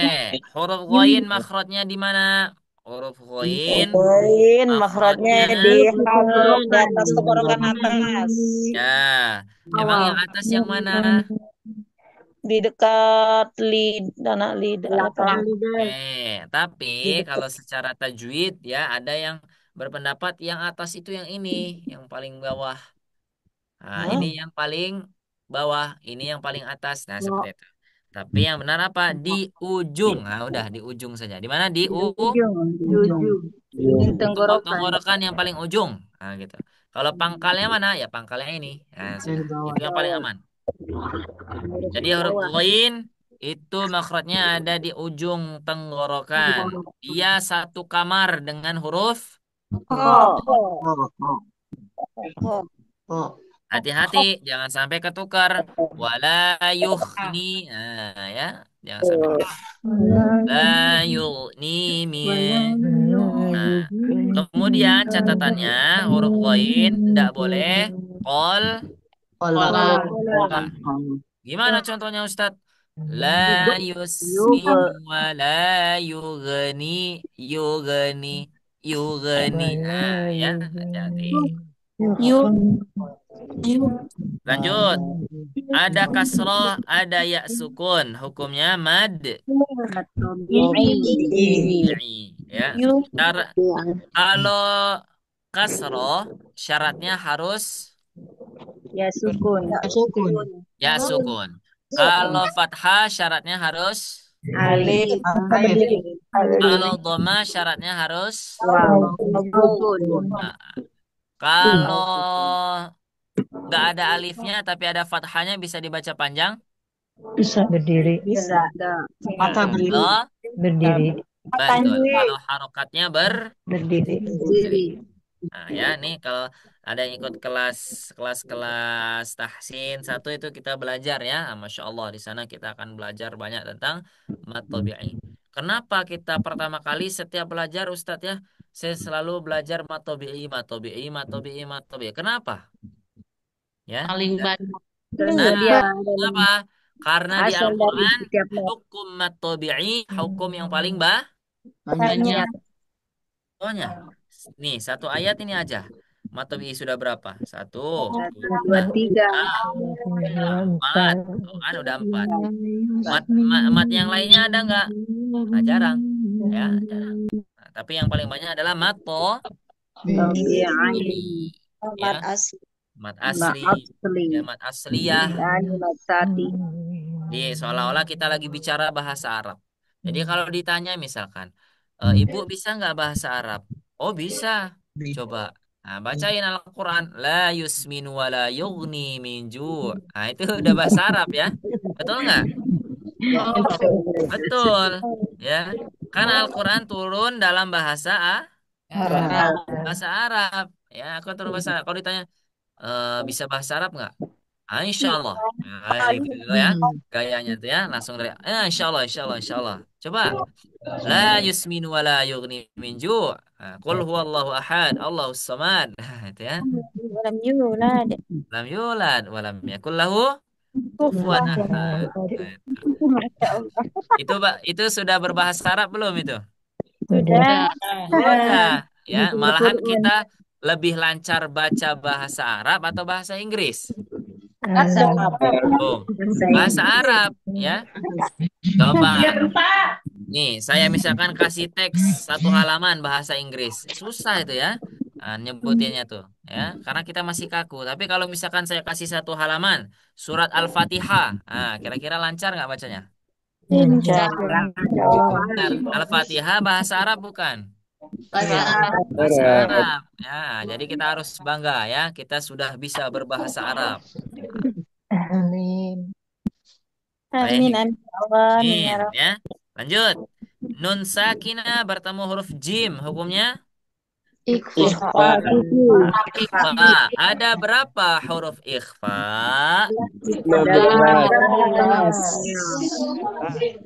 huruf goin makhrajnya di mana? Huruf goin Poin makhrajnya makhrajnya di di Tenggorokan. atas tenggorokan atas. ya. Emang Awal. yang atas yang mana? Di dekat lid, dana lidah apa? Belakang lidah. Tapi Di kalau dekat. secara tajwid ya ada yang berpendapat yang atas itu yang ini, yang paling bawah. Nah, ini Hah? yang paling bawah, ini yang paling atas. Nah, seperti Oh, itu. Tapi yang benar apa? Di ujung. Nah, udah di ujung saja. Di mana? Di di ujung. Di ujung. Di tenggorokan. tenggorokan yang paling ujung. Nah, gitu. Kalau pangkalnya mana? Ya pangkalnya ini. Nah, sudah. Itu yang paling Bawah. aman. Huruf Jadi huruf bawah. ghain itu makrotnya ada di ujung tenggorokan. Tenggorokan. Dia satu kamar dengan huruf. Kho. Oh, Hati-hati, jangan sampai ketukar. Wala yughni. Nah, ya, jangan sampai ketukar. La yughni min. Nah, kemudian catatannya huruf ghain tidak boleh qol. Kolam. Nah, gimana contohnya Ustadz? La Yug. yusmin Yug. wa la yughni yughni yughni. Ah, ya, hati-hati. Yuk. Lanjut. Ada kasroh, ada ya sukun. Hukumnya mad Mat tabi'i. tabi'i. Ya. Yuk. Cara, kalau kasroh syaratnya harus Ya sukun. Sukun. ya sukun. Kalau fathah syaratnya harus. Alif. Alif. Alif. Kalau dhamma syaratnya harus. Wow. Sukun. Nah, kalau nggak ada alifnya tapi ada fathahnya bisa dibaca panjang. Bisa berdiri. Bisa. Ada. Mata Nah, berdiri. kalau Berdiri. betul. Kalau harokatnya Berdiri. berdiri. Diri. Nah, ya nih kalau ada yang ikut kelas tahsin satu itu kita belajar ya. Nah, Masya Allah di sana kita akan belajar banyak tentang mat tabi'i. Kenapa kita pertama kali setiap belajar Ustadz ya, saya selalu belajar mat tabi'i, mat tabi'i, mat tabi'i, mat tabi'i. Kenapa? Ya. Paling banyak. Karena Nah, dia kenapa? Karena di asal dari Al-Quran setiap hukum mat tabi'i, hukum yang paling Banyak. banyak. Contohnya, nih satu ayat ini aja. Matobi sudah berapa? Satu, satu, dua, dua, tiga. tiga, empat. Tuh kan udah empat. Mat yang lainnya ada nggak? Nah, jarang. Ya, jarang. Nah, tapi yang paling banyak adalah Tabi'i. tabi'i. Tomat Ya, asli. mat Mak asli. asli. Ya, mat asliyah. Dan mat tati. Di seolah-olah kita lagi bicara bahasa Arab. Jadi kalau ditanya misalkan, Ibu bisa nggak bahasa Arab? Oh bisa. Coba. Nah, bacain Al-Quran. La yusmin wa la yughni min ju'. Nah, itu udah bahasa Arab ya. Betul nggak? Betul. Ya. Karena Al-Quran turun dalam Arab. bahasa Arab. Ya, aku turun bahasa Arab. Kalau ditanya, bisa bahasa Arab nggak? Ah, insya Allah. Nah, gitu ya. Gayanya tuh ya. Langsung dari, insya Allah, insya Allah, insya Allah. Coba. La yusmin wa la yughni min ju'. Qul huwallahu ahad, Allahus samad. Itu ya. Dalam yulad. Lam yulad wa lam yakul lahu. Kufuwan Nah, ahad. Itu sudah berbahasa Arab belum itu? sudah. Sudah. Sudah, ya. Malahan kita lebih lancar baca bahasa Arab atau bahasa Inggris? Bahasa Arab. Oh, Bahasa bahasa Inggris. Arab, ya. Coba, nih saya misalkan kasih teks satu halaman bahasa Inggris, susah itu ya, nyebutinnya tuh, ya. Karena kita masih kaku. Tapi kalau misalkan saya kasih satu halaman surat Al-Fatihah, kira-kira lancar nggak bacanya? Lancar. Lancar. Al-Fatihah bahasa Arab bukan? Bahasa Ya. Arab. Bahasa Arab. Ya, jadi kita harus bangga ya, kita sudah bisa berbahasa Arab. Amin. Amin, Baik, amin, ya Allah, amin ya Min, Rabb. ya. Lanjut. Nun sakinah bertemu huruf jim, hukumnya Ikhfa. Ikhfa. ikhfa. Ada berapa huruf ikhfa? Ada 15. 15.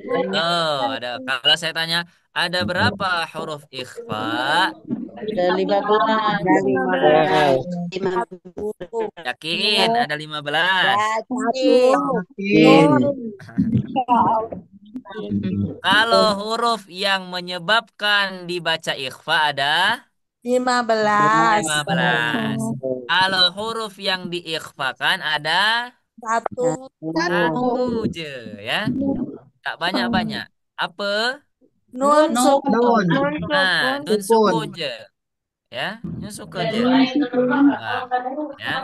Banyak. Oh, ada. Kalau saya tanya, ada berapa huruf ikhfa? Ada 15. Ada 15. 50. Yakin ada 15. Yakin. Yakin. Kalau huruf yang menyebabkan dibaca ikhfa ada 15. 15. Kalau huruf yang diikhfakan ada Satu. satu je, ya. Tak banyak-banyak. Apa? Nun sukun. Nun sukun je, ya. Nun sukun je. Nah, ya.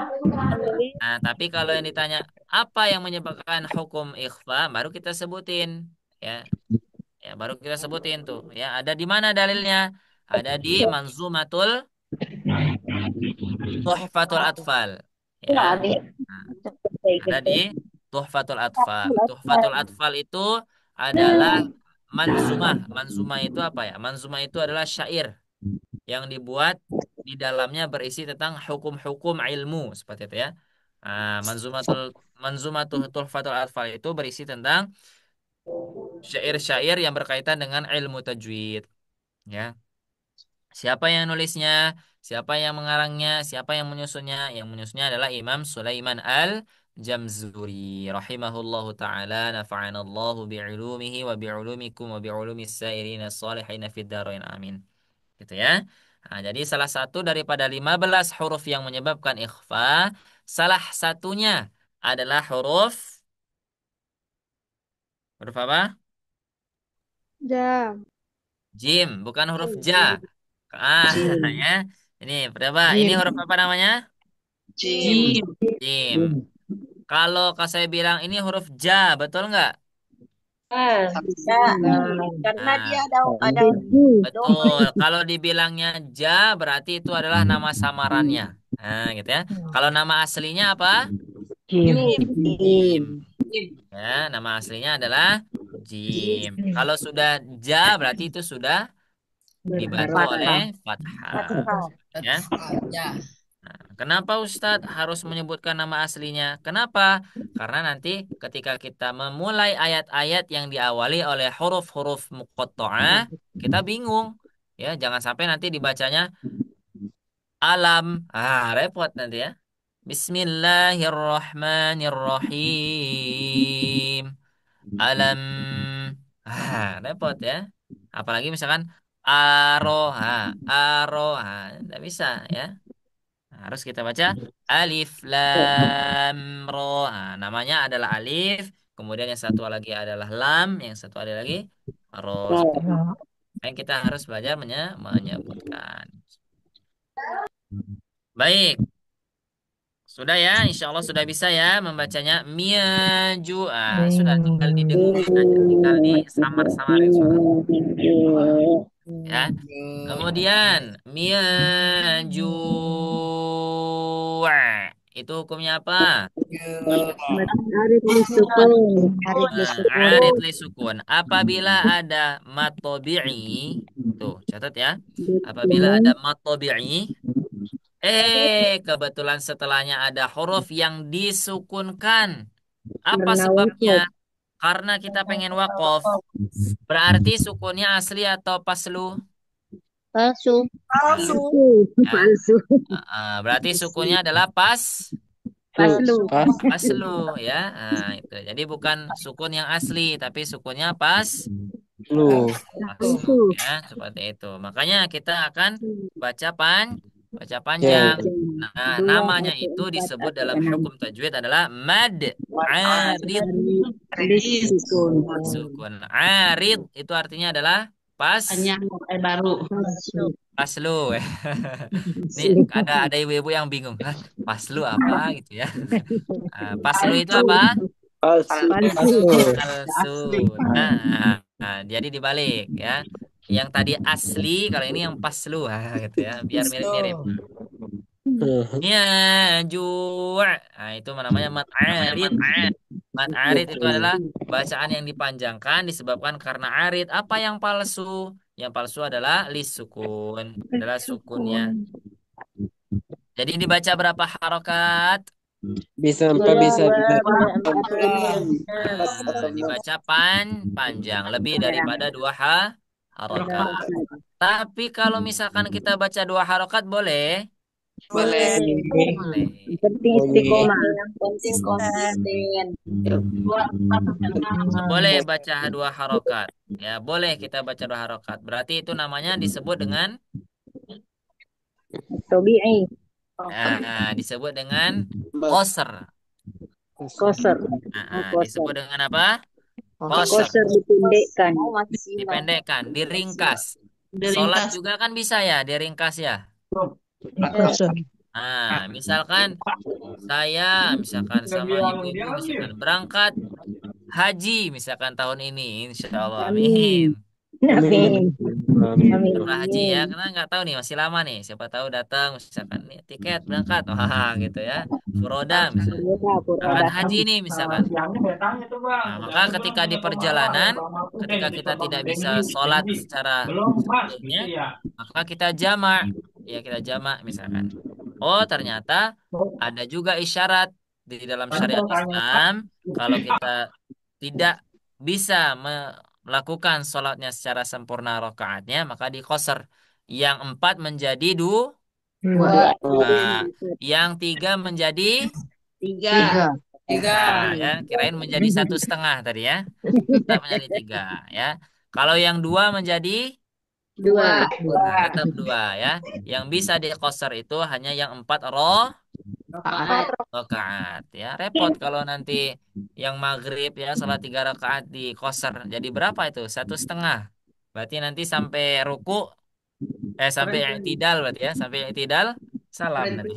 Tapi kalau yang ditanya apa yang menyebabkan hukum ikhfa, baru kita sebutin, ya. Ya, baru kita sebutin tuh, ya. Ada di mana dalilnya? Ada di Manzumatul Tuhfatul Atfal, ya. Nah, ada di Tuhfatul Atfal. Tuhfatul Atfal itu adalah manzumah. Manzumah itu apa ya? Manzumah itu adalah syair yang dibuat di dalamnya berisi tentang hukum-hukum ilmu seperti itu ya. Manzumatul Tuhfatul Atfal itu berisi tentang syair-syair yang berkaitan dengan ilmu tajwid, ya. Siapa yang nulisnya? Siapa yang mengarangnya? Siapa yang menyusunnya? Yang menyusunnya adalah Imam Sulaiman Al-Jamzuri rahimahullahu taala, nafa'anallahu bi'ulumihi wa bi'ulumikum wa bi'ulumis sairina salihin fid dharain amin. Gitu ya. Nah, jadi salah satu daripada 15 huruf yang menyebabkan ikhfa, salah satunya adalah huruf apa? Jam. Jim, bukan huruf ja. Ah, Jim. ya. Ini berapa? Ini Jim. huruf apa namanya? Jim. Jim. Kalau saya bilang ini huruf ja, betul nggak? Bisa. Karena dia Nah, ada betul. Kalau dibilangnya ja, berarti itu adalah nama samarannya. Nah, gitu ya. Kalau nama aslinya apa? Jim. Jim. Jim. Ya, nama aslinya adalah Jim. Kalau sudah ja, berarti itu sudah dibantu oleh Berfathah. fathah. Ya. Ya. Kenapa Ustadz harus menyebutkan nama aslinya? Kenapa? Karena nanti ketika kita memulai ayat-ayat yang diawali oleh huruf-huruf muqatta'ah, kita bingung. Ya, jangan sampai nanti dibacanya alam. Repot nanti ya. Bismillahirrahmanirrahim. Alam. Repot ya. Apalagi misalkan aroha, aroha, tidak bisa ya. Nah, harus kita baca alif lam ro. Namanya adalah alif, kemudian yang satu lagi adalah lam, yang satu ada lagi ro. Seperti itu. Oh, Yang kita harus belajar menyebutkan. Baik, sudah ya, insya Allah sudah bisa ya membacanya. Miaju, sudah tinggal didengurin aja, tinggal disamar-samarin suaranya. Ya. Kemudian miaju, itu hukumnya apa? Arif lisukun. Arif Nah, lisukun. arid li sukun. Apabila ada matobi'i, tuh catat ya. Apabila ada matobi'i, kebetulan setelahnya ada huruf yang disukunkan. Apa Karena sebabnya? wakaf. Karena kita pengen wakof. Berarti sukunnya asli atau paslu? palsu. Palsu. Palsu. Ya. Palsu. Berarti sukunnya adalah Paslu. Paslu ya. Nah, itu. Jadi bukan sukun yang asli, tapi sukunnya paslu Paslu. ya, seperti itu. Makanya kita akan baca baca panjang. Cek. Nah, namanya itu disebut dalam hukum tajwid adalah mad arid Lisun. sukun. Arid itu artinya adalah Panjang baru. paslu. Nih ada ibu-ibu yang bingung, hah, paslu apa gitu ya. Paslu itu apa? Palsu. Palsu. Palsu. Palsu. Nah, jadi dibalik ya. Yang tadi asli, kalau ini yang paslu, gitu ya, biar mirip-mirip. Ya, ju'. Nah, itu namanya mat arid. Mat arid itu adalah bacaan yang dipanjangkan disebabkan karena arid. Apa yang palsu? Yang palsu adalah sukun, adalah sukunnya. Jadi dibaca berapa harokat? Bisa empat, bisa dua. Dibaca panjang, lebih daripada dua harokat. Tapi kalau misalkan kita baca dua harokat boleh? Boleh. Boleh. Penting Boleh. istiqomah. Konsisten. Boleh baca dua harokat. Ya, boleh kita baca dua harokat. Berarti itu namanya disebut dengan Tobi'i. disebut dengan qasr. Koser. Disebut Koser. dengan apa? Qasr. Koser dipendekkan. Dipendekkan, diringkas. Sholat Diringkas. juga kan bisa ya, diringkas ya. Koser. Misalkan saya, misalkan sama ibu-ibu, misalkan berangkat haji, misalkan tahun ini, insya Allah, amin. Amin. Amin. Amin. Jumlah haji ya, karena nggak tahu nih, masih lama nih. Siapa tahu datang, misalkan nih tiket berangkat, wah gitu ya. Furoda misalnya, berangkat Purwada. haji nih misalkan. Nah, maka ketika di perjalanan, ketika kita tidak bisa sholat secara seutuhnya, maka kita jamak, ya kita jamak misalkan. Oh, ternyata ada juga isyarat di dalam syariat Islam kalau kita tidak bisa melakukan sholatnya secara sempurna rakaatnya, maka diqasar. Yang empat menjadi Dua. yang tiga menjadi Tiga. ya, kirain menjadi satu setengah tadi ya. Tetap menjadi tiga ya. Kalau yang dua menjadi Dua. tetap dua ya. Yang bisa diqasar itu hanya yang empat rakaat ya. Repot kalau nanti yang maghrib ya salat 3 rakaat di qasar. Jadi berapa itu? Satu setengah. Berarti nanti sampai ruku sampai i'tidal berarti ya. Sampai i'tidal salam nanti.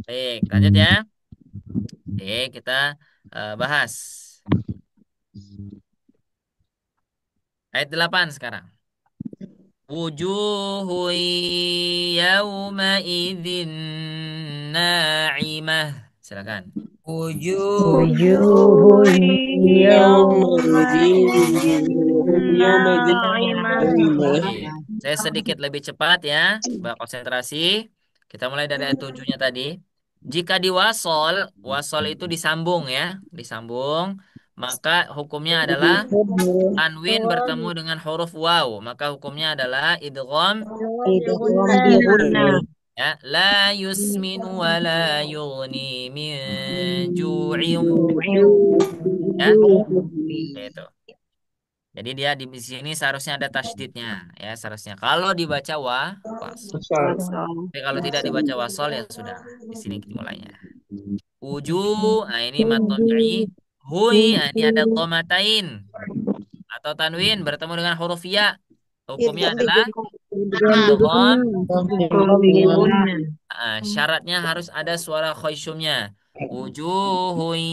Baik, lanjut ya. Oke, kita bahas ayat 8 sekarang. Wujuhu yawma idzin na'imah. Silakan. Wujuhun Oke, saya sedikit lebih cepat ya, konsentrasi. Kita mulai dari ayat 7-nya tadi. Jika diwasol, wasol itu disambung ya, disambung, maka hukumnya adalah tanwin bertemu dengan huruf waw, maka hukumnya adalah idgham ya, la yusminu wa la yughni min ju'in ya, itu. Jadi dia di sini seharusnya ada tasydidnya ya, seharusnya. Kalau dibaca was. Tapi kalau tidak dibaca wasol ya sudah. Di sini mulainya. Uju, nah ini mat tabi'i. Hui, nah ini ada tomatain atau tanwin bertemu dengan huruf ya. Hukumnya adalah idgham. Syaratnya harus ada suara khaysyumnya. Wujuhui.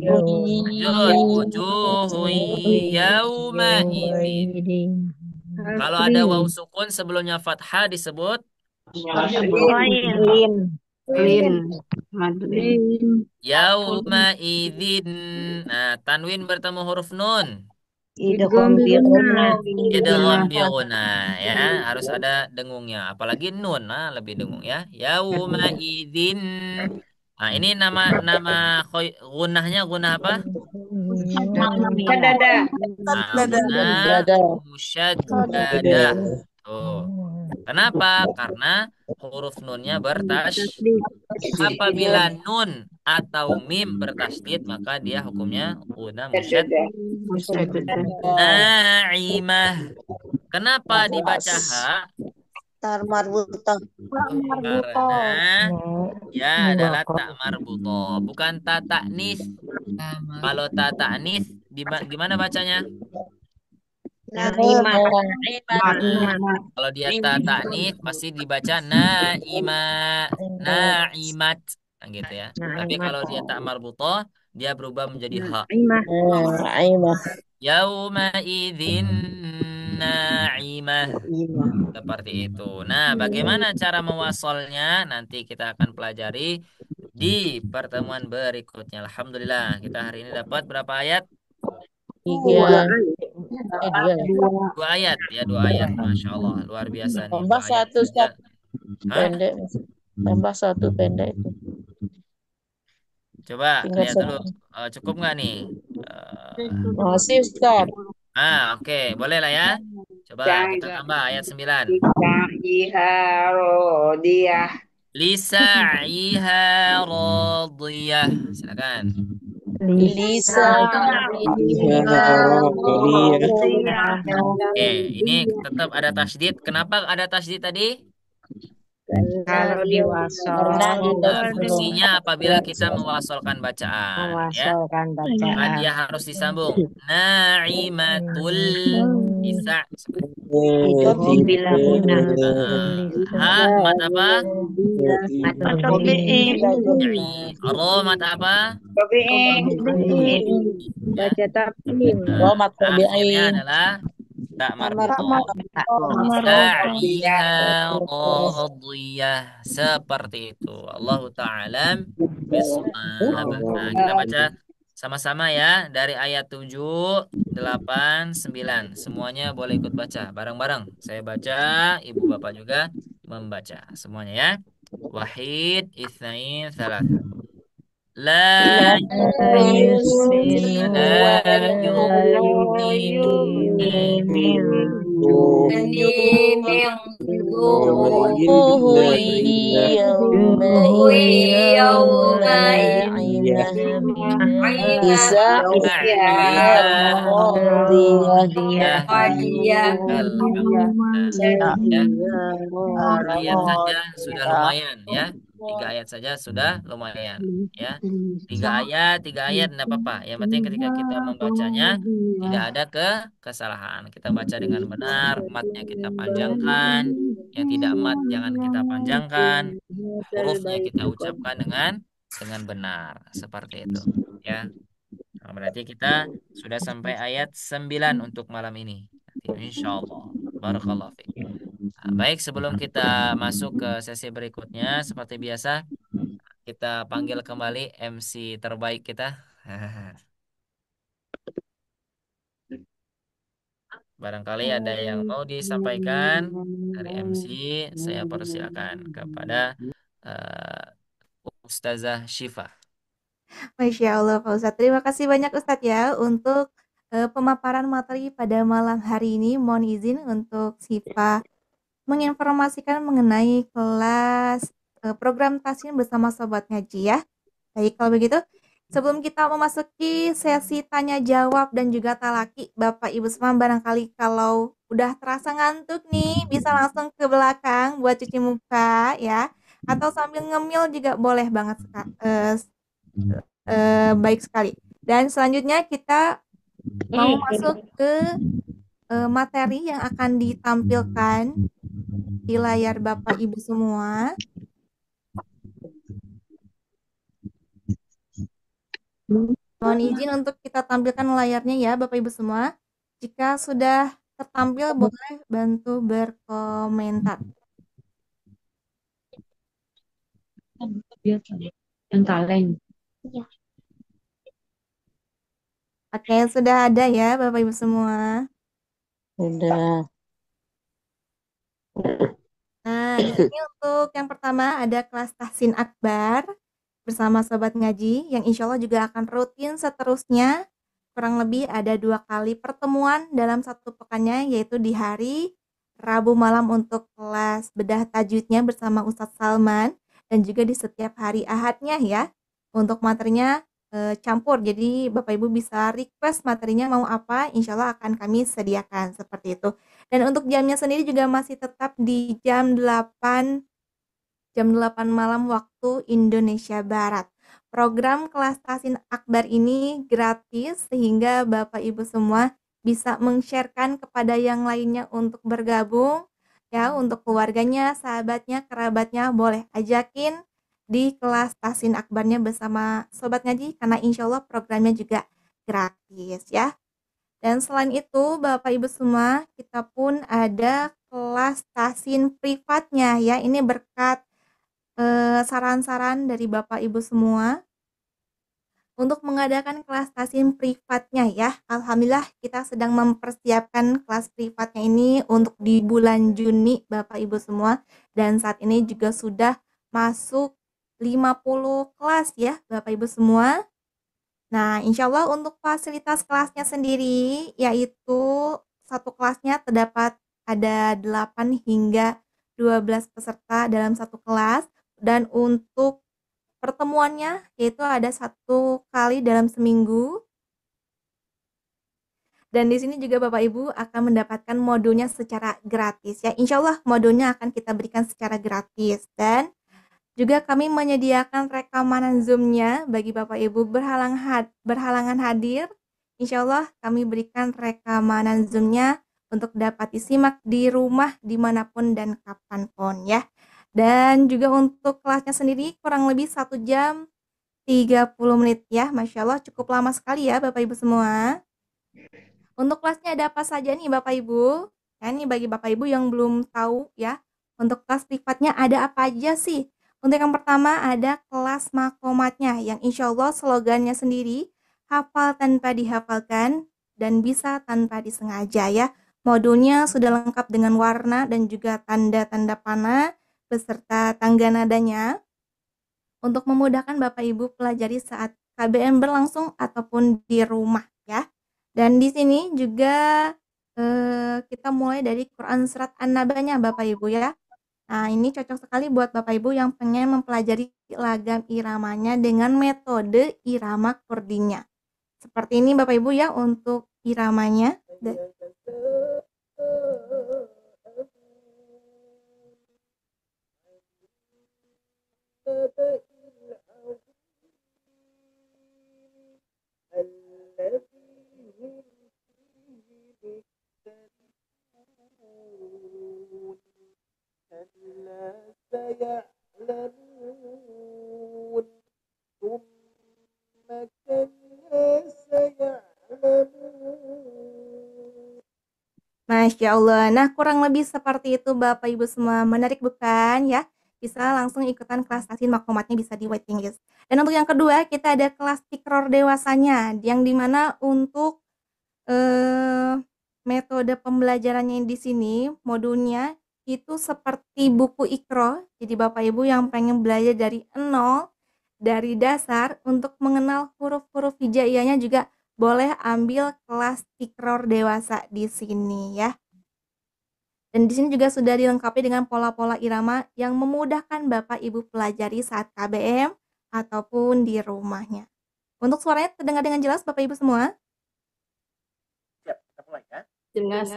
Lanjut. Wujuhui yauma idzin. Kalau ada waw sukun sebelumnya fathah disebut yauma idzin. Nah, tanwin bertemu huruf nun. Idgham bi ghunah ya, harus ada dengungnya. Apalagi nun, nah lebih dengung ya. Yauma idzin. Nah, ini nama nama gunahnya gunah apa? Kadada. Amna musyaddadah. Tuh. Kenapa? Karena huruf nunnya bertasydid. Apabila nun atau mim bertasydid, maka dia hukumnya una Kadada. naimah. Kenapa dibaca ha? Tar marbutah. Karena ya adalah tak marbutoh, bukan ta taknis. Kalau ta taknis gimana bacanya? Naimah. Nah, kalau dia ta taknis pasti dibaca naima, naimat, kan gitu ya. Tapi kalau dia tak marbutoh, dia berubah menjadi ha. Naimah. Yauma idzin naimah. Seperti itu. Nah, bagaimana cara mewasolnya? Nanti kita akan pelajari di pertemuan berikutnya. Alhamdulillah, kita hari ini dapat berapa ayat? Tiga. Dua. 2 ayat ya, 2 ayat. Masya Allah, luar biasa nih. Tambah 2 ayat satu saja. Ustaz. Hah? Pendek. Tambah satu pendek itu. Coba Tinggal lihat dulu. satu. Cukup nggak nih? Eh, Masih Ustaz. oke. Boleh lah ya. Coba kita tambah ayat 9. Iharodiyah. Lisa'iha radiyah. Silakan. Lisa. Oke, ini tetap ada tasydid. Kenapa ada tasydid tadi? Kalau diwasal, Karena Nah, fungsinya apabila kita mewasolkan bacaan, ya, mewasolkan maka bacaan. dia harus disambung. Naimatul bisa. Bila guna. Ha, mat apa? Ro, mat apa? Ya. Baca taklim. Nah, akhirnya adalah tak marbutoh. Sa'iha radiyah. Seperti itu. Allahu ta'alam bisawab. Nah, kita baca sama-sama ya dari ayat 7, 8, 9. Semuanya boleh ikut baca bareng-bareng. Saya baca, ibu bapak juga membaca. Semuanya ya. Wahid, itsnain, tsalatsa. La Yusin la وجوه يومئذ ناعمة لسعيها راضية Alhamdulillah. Ya, 3 ayat saja sudah lumayan ya. 3 ayat saja sudah lumayan ya. 3 ayat, 3 ayat tidak apa-apa. Yang penting ketika kita membacanya tidak ada kesalahan. Kita baca dengan benar, matnya kita panjangkan. Yang tidak mat jangan kita panjangkan. Hurufnya kita ucapkan dengan benar. Seperti itu ya. Nah, berarti kita sudah sampai ayat 9 untuk malam ini. Nanti insya Allah. Barakallahu fiik. Nah, baik, sebelum kita masuk ke sesi berikutnya, seperti biasa, kita panggil kembali MC terbaik kita. Barangkali ada yang mau disampaikan dari MC, saya persilakan kepada Ustazah Syifa. Masya Allah Pak Ustadz. Terima kasih banyak Ustadz ya untuk pemaparan materi pada malam hari ini. Mohon izin untuk Sifa menginformasikan mengenai kelas program taskin bersama Sobat Ngaji ya. Baik, kalau begitu sebelum kita memasuki sesi tanya jawab dan juga talaki, Bapak Ibu semua barangkali kalau udah terasa ngantuk nih bisa langsung ke belakang buat cuci muka ya, atau sambil ngemil juga boleh banget baik sekali. Dan selanjutnya kita mau masuk ke materi yang akan ditampilkan di layar Bapak Ibu semua. Mohon izin untuk kita tampilkan layarnya ya Bapak Ibu semua. Jika sudah tertampil boleh bantu berkomentar. Yang kaleng. Oke, sudah ada ya Bapak Ibu semua. Udah. Nah, di sini untuk yang pertama ada kelas Tahsin Akbar bersama Sobat Ngaji yang insya Allah juga akan rutin seterusnya kurang lebih ada 2 kali pertemuan dalam satu pekannya, yaitu di hari Rabu malam untuk kelas bedah tajwidnya bersama Ustadz Salman, dan juga di setiap hari Ahadnya ya, untuk materinya campur. Jadi Bapak Ibu bisa request materinya mau apa, insya Allah akan kami sediakan seperti itu. Dan untuk jamnya sendiri juga masih tetap di jam 8 malam waktu Indonesia Barat. Program kelas Tasin Akbar ini gratis sehingga Bapak Ibu semua bisa meng-sharekan kepada yang lainnya untuk bergabung ya, untuk keluarganya, sahabatnya, kerabatnya boleh ajakin di kelas Tasin Akbarnya bersama Sobat Ngaji karena insya Allah programnya juga gratis ya. Dan selain itu Bapak Ibu semua, kita pun ada kelas Tasin privatnya ya. Ini berkat saran-saran dari Bapak Ibu semua untuk mengadakan kelas tasin privatnya ya. Alhamdulillah kita sedang mempersiapkan kelas privatnya ini untuk di bulan Juni Bapak Ibu semua, dan saat ini juga sudah masuk 50 kelas ya Bapak Ibu semua. Nah, insya Allah untuk fasilitas kelasnya sendiri yaitu satu kelasnya terdapat ada 8 hingga 12 peserta dalam satu kelas, dan untuk pertemuannya yaitu ada 1 kali dalam seminggu. Dan di sini juga Bapak Ibu akan mendapatkan modulnya secara gratis ya. Insya Allah modulnya akan kita berikan secara gratis, dan juga kami menyediakan rekaman Zoom-nya bagi Bapak Ibu berhalangan hadir. Insya Allah kami berikan rekaman Zoom-nya untuk dapat disimak di rumah dimanapun dan kapanpun ya. Dan juga untuk kelasnya sendiri kurang lebih 1 jam 30 menit ya. Masya Allah cukup lama sekali ya Bapak Ibu semua. Untuk kelasnya ada apa saja nih Bapak Ibu? Ya, ini bagi Bapak Ibu yang belum tahu ya, untuk kelas privatnya ada apa aja sih? Untuk yang pertama ada kelas makomatnya yang insya Allah slogannya sendiri, hafal tanpa dihafalkan dan bisa tanpa disengaja ya. Modulnya sudah lengkap dengan warna dan juga tanda-tanda panah beserta tangga nadanya untuk memudahkan Bapak Ibu pelajari saat KBM berlangsung ataupun di rumah ya. Dan di sini juga kita mulai dari Quran Surat An-Nabanya Bapak Ibu ya. Nah, ini cocok sekali buat Bapak Ibu yang pengen mempelajari lagam iramanya dengan metode irama kurdinya. Seperti ini Bapak Ibu ya untuk iramanya. Masya Allah. Nah, kurang lebih seperti itu Bapak Ibu semua. Menarik bukan ya? Bisa langsung ikutan kelas tasin makomatnya, bisa di waiting list. Dan untuk yang kedua kita ada kelas tikror dewasanya, yang dimana untuk metode pembelajarannya di sini modulnya itu seperti buku Iqra. Jadi Bapak Ibu yang pengen belajar dari nol, dari dasar untuk mengenal huruf-huruf hijaiyahnya juga boleh ambil kelas tikror dewasa di sini ya. Dan di sini juga sudah dilengkapi dengan pola-pola irama yang memudahkan Bapak Ibu pelajari saat KBM ataupun di rumahnya. Untuk suaranya terdengar dengan jelas Bapak Ibu semua? Siap, kita mulai ya. Jelas,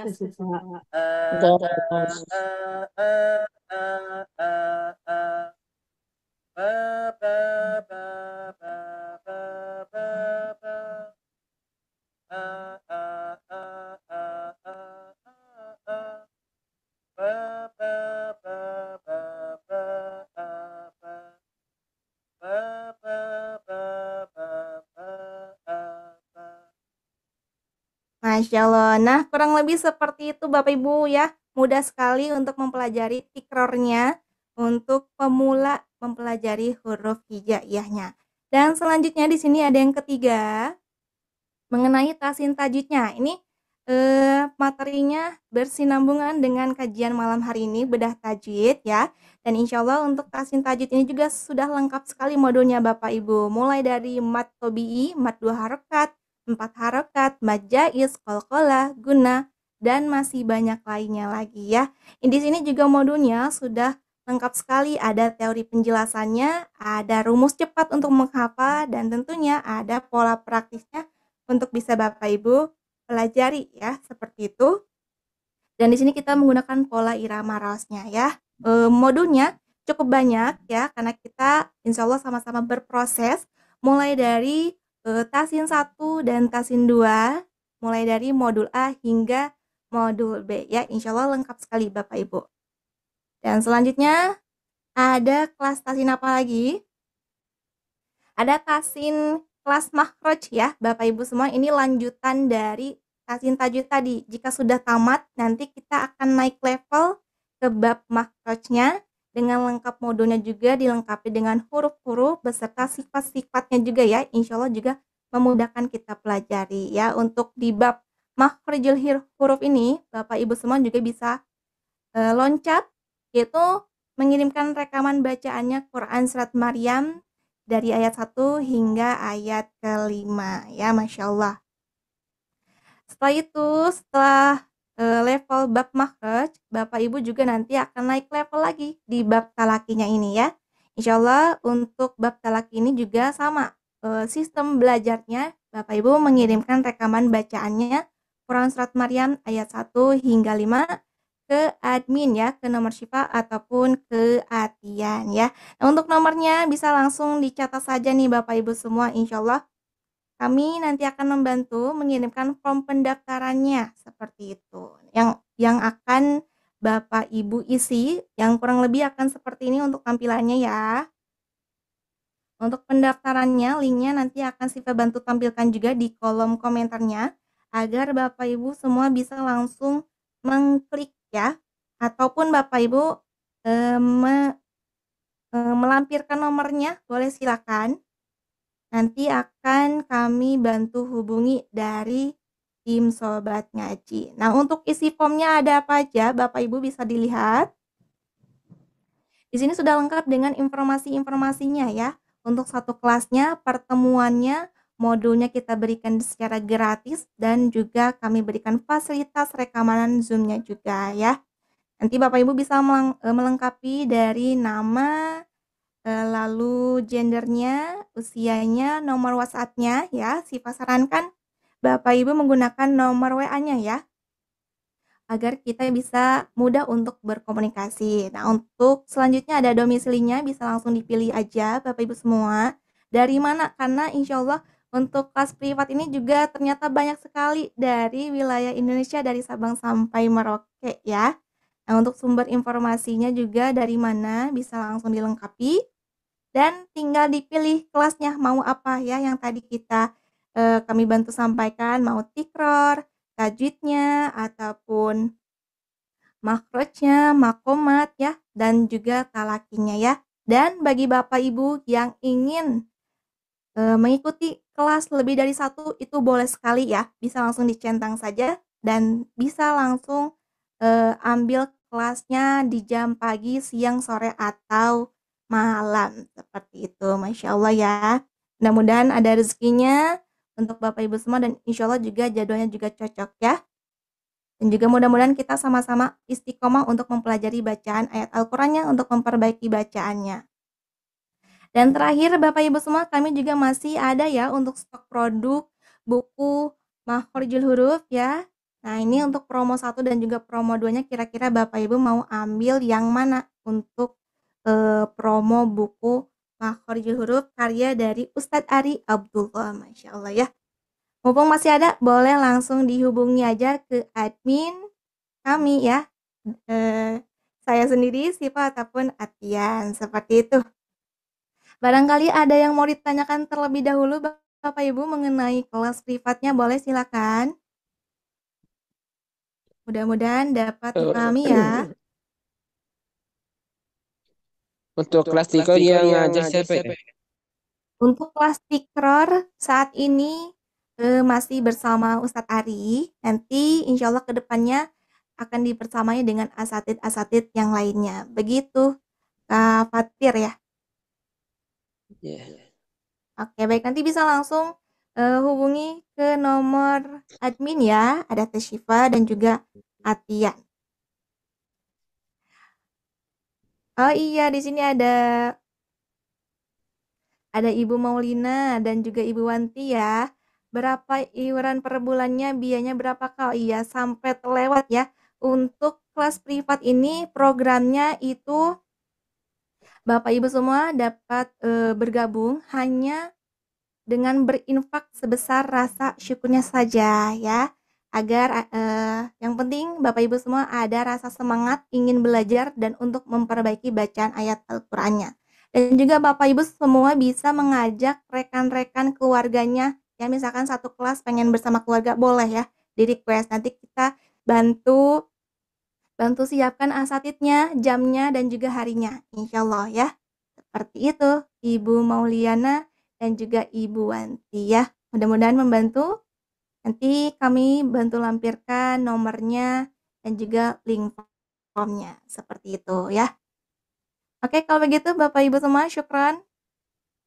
Masya Allah. Nah, kurang lebih seperti itu Bapak Ibu ya. Mudah sekali untuk mempelajari tikrornya untuk pemula mempelajari huruf hijaiyahnya. Dan selanjutnya di sini ada yang ketiga mengenai tasin tajwidnya. Ini materinya bersinambungan dengan kajian malam hari ini bedah tajwid ya. Dan insya Allah untuk tasin tajwid ini juga sudah lengkap sekali modulnya Bapak Ibu. Mulai dari mat tobi'i, mat 2 harokat, 4 harokat, mad jaiz, qalqalah, gunnah, dan masih banyak lainnya lagi ya. Di sini juga modulnya sudah lengkap sekali, ada teori penjelasannya, ada rumus cepat untuk menghafal, dan tentunya ada pola praktisnya untuk bisa Bapak Ibu pelajari ya, seperti itu. Dan di sini kita menggunakan pola irama raosnya ya. Modulnya cukup banyak ya, karena kita insya Allah sama-sama berproses mulai dari Tasin 1 dan Tasin 2, mulai dari modul A hingga modul B ya. Insya Allah lengkap sekali Bapak Ibu. Dan selanjutnya ada kelas Tasin apa lagi? Ada Tasin kelas makhraj ya Bapak Ibu semua. Ini lanjutan dari Tasin tajwid tadi. Jika sudah tamat, nanti kita akan naik level ke bab makhrajnya dengan lengkap modulnya, juga dilengkapi dengan huruf-huruf beserta sifat-sifatnya juga ya. Insya Allah juga memudahkan kita pelajari ya. Untuk di bab makhrajul huruf ini, Bapak Ibu semua juga bisa loncat, yaitu mengirimkan rekaman bacaannya Quran Surat Maryam dari ayat 1 hingga ayat kelima ya, Masya Allah. Setelah itu, setelah level bab makhraj, Bapak Ibu juga nanti akan naik level lagi di bab talakinya ini ya. Insya Allah untuk bab talaki ini juga sama, sistem belajarnya Bapak Ibu mengirimkan rekaman bacaannya Quran Surat Maryam ayat 1 hingga 5 ke admin ya, ke nomor Syifa ataupun ke Atian ya. Nah, untuk nomornya bisa langsung dicatat saja nih Bapak Ibu semua. Insya Allah kami nanti akan membantu mengirimkan form pendaftarannya seperti itu. Yang akan Bapak Ibu isi, yang kurang lebih akan seperti ini untuk tampilannya ya. Untuk pendaftarannya, linknya nanti akan Syifa bantu tampilkan juga di kolom komentarnya, agar Bapak Ibu semua bisa langsung mengklik ya, ataupun Bapak Ibu melampirkan nomornya, boleh silakan. Nanti akan kami bantu hubungi dari tim Sobat Ngaji. Nah, untuk isi formnya ada apa aja, Bapak Ibu bisa dilihat. Di sini sudah lengkap dengan informasi-informasinya ya. Untuk satu kelasnya, pertemuannya, modulnya kita berikan secara gratis, dan juga kami berikan fasilitas rekaman Zoom-nya juga ya. Nanti Bapak Ibu bisa melengkapi dari nama, lalu gendernya, usianya, nomor WhatsApp-nya ya. Syifa sarankan Bapak Ibu menggunakan nomor WA-nya ya, agar kita bisa mudah untuk berkomunikasi. Nah, untuk selanjutnya ada domisilinya, bisa langsung dipilih aja Bapak Ibu semua. Dari mana? Karena insya Allah untuk kelas privat ini juga ternyata banyak sekali dari wilayah Indonesia, dari Sabang sampai Merauke ya. Nah, untuk sumber informasinya juga dari mana, bisa langsung dilengkapi. Dan tinggal dipilih kelasnya mau apa ya, yang tadi kami bantu sampaikan, mau tikror, tajwidnya, ataupun makhrajnya, makomat ya, dan juga talakinya ya. Dan bagi Bapak Ibu yang ingin mengikuti kelas lebih dari satu, itu boleh sekali ya, bisa langsung dicentang saja dan bisa langsung ambil kelasnya di jam pagi, siang, sore, atau malam seperti itu. Masya Allah ya. Mudah-mudahan ada rezekinya untuk Bapak Ibu semua, dan insya Allah juga jadwalnya juga cocok ya. Dan juga mudah-mudahan kita sama-sama istiqomah untuk mempelajari bacaan ayat Al-Qur'annya, untuk memperbaiki bacaannya. Dan terakhir Bapak Ibu semua, kami juga masih ada ya untuk stok produk buku Makhrijul Huruf ya. Nah, ini untuk promo 1 dan juga promo 2-nya, kira-kira Bapak Ibu mau ambil yang mana untuk promo buku Makhrijul Huruf karya dari Ustadz Ari Abdullah. Masya Allah ya. Mumpung masih ada, boleh langsung dihubungi aja ke admin kami ya. Saya sendiri, Syifa ataupun Atian, seperti itu. Barangkali ada yang mau ditanyakan terlebih dahulu Bapak Ibu mengenai kelas privatnya, boleh silakan. Mudah-mudahan dapat dipahami ya. Untuk kelas tiga yang ngajar siapa ya? Untuk kelas tikror saat ini masih bersama Ustadz Ari. Nanti insya Allah kedepannya akan dipersamai dengan asatid-asatid yang lainnya. Begitu Kak Fatir ya. Yeah. Oke, baik, nanti bisa langsung hubungi ke nomor admin ya, ada Teh Syifa dan juga Atia. Oh iya, di sini ada Ibu Maulina dan juga Ibu Wanti ya. Berapa iuran per bulannya, biayanya berapa Kak? Iya, sampai terlewat ya. Untuk kelas privat ini programnya itu Bapak Ibu semua dapat bergabung hanya dengan berinfak sebesar rasa syukurnya saja ya. Agar yang penting Bapak Ibu semua ada rasa semangat ingin belajar dan untuk memperbaiki bacaan ayat Al-Qur'annya. Dan juga Bapak Ibu semua bisa mengajak rekan-rekan keluarganya ya, misalkan satu kelas pengen bersama keluarga boleh ya di request. Nanti kita bantu bantu siapkan asatidnya, jamnya dan juga harinya. Insya Allah ya. Seperti itu Ibu Mauliana dan juga Ibu Wanti ya. Mudah-mudahan membantu. Nanti kami bantu lampirkan nomornya dan juga link formnya. Seperti itu ya. Oke, kalau begitu Bapak Ibu semua, syukran.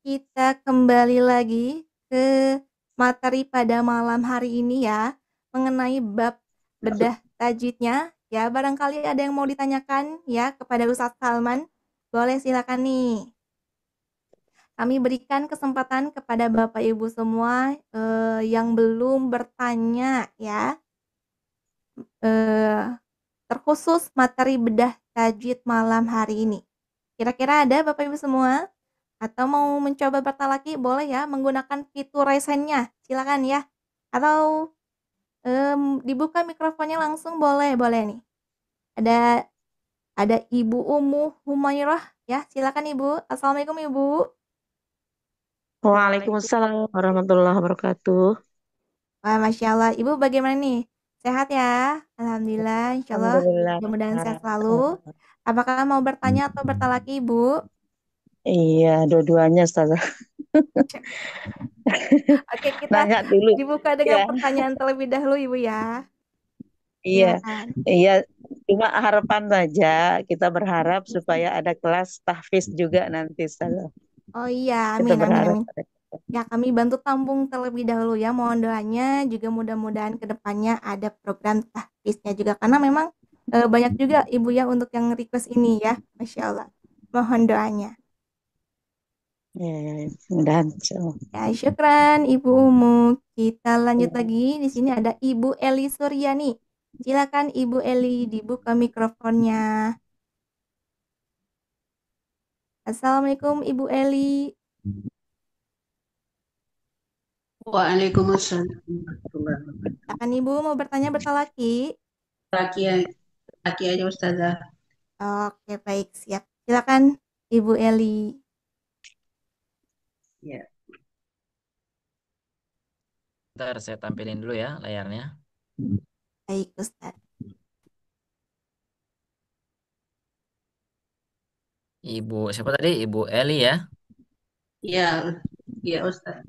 Kita kembali lagi ke materi pada malam hari ini ya, mengenai bab bedah tajwidnya. Ya, barangkali ada yang mau ditanyakan ya kepada Ustadz Salman. Boleh silakan nih. Kami berikan kesempatan kepada Bapak Ibu semua yang belum bertanya ya, terkhusus materi bedah tajwid malam hari ini. Kira-kira ada Bapak Ibu semua? Atau mau mencoba bertalaki boleh ya menggunakan fitur raise hand-nya. Silakan ya. Atau dibuka mikrofonnya langsung boleh nih. Ada Ibu Umu Humairah ya. Silakan Ibu. Assalamualaikum Ibu. Waalaikumsalam warahmatullahi wabarakatuh. Wah, Masya Allah. Ibu bagaimana nih? Sehat ya? Alhamdulillah, Insya Allah. Alhamdulillah. Mudah-mudahan sehat selalu. Apakah mau bertanya atau bertalaki, Ibu? Iya, dua-duanya Ustazah. Oke, kita Nanya dulu. dibuka dengan Ya, pertanyaan terlebih dahulu, Ibu ya. iya. Silakan. Iya, cuma harapan saja kita berharap supaya ada kelas tahfiz juga nanti Ustazah. Oh iya, Kita amin, amin, berharap amin. Ya, kami bantu tampung terlebih dahulu ya. Mohon doanya juga mudah-mudahan ke depannya ada program tahfiznya juga. Karena memang banyak juga Ibu ya untuk yang request ini ya. Masya Allah. Mohon doanya. ya, ya, ya. Mudahan insyaallah. Ya, syukran Ibu Umu. Kita lanjut lagi. Di sini ada Ibu Eli Suryani. Silakan Ibu Eli dibuka mikrofonnya. Assalamualaikum Ibu Eli. Waalaikumsalam warahmatullahi wabarakatuh. Silakan Ibu mau bertanya bertalaki. Laki, laki aja Ustazah. Oke, baik, siap. Silakan Ibu Eli. Ya. Ntar saya tampilin dulu ya layarnya. Baik, Ustaz. Ibu siapa tadi? Ibu Eli ya. Ya, ya Ustaz.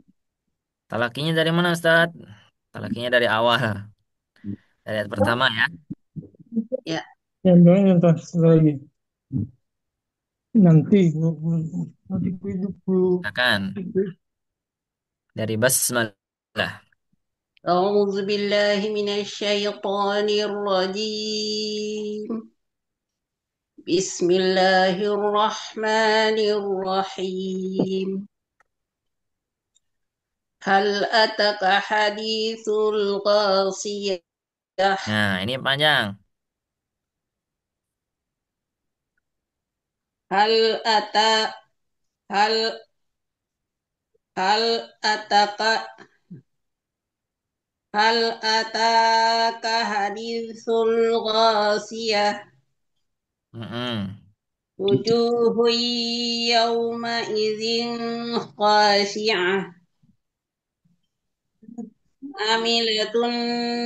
Talakinya dari mana Ustaz? Talakinya dari awal. Dari ayat pertama ya. Ya. Yang lagi nanti Silakan. Dari basmalah. A'udzu billahi minasyaitonir rajim. Bismillahirrahmanirrahim. Hal ataka hadithul ghasiyah. Nah, ini panjang. Hal ata hal hal ataka hal ataka hadithul ghasiyah. Mm-mm. Wujuhu yawma idzin khashi'ah. Amilatun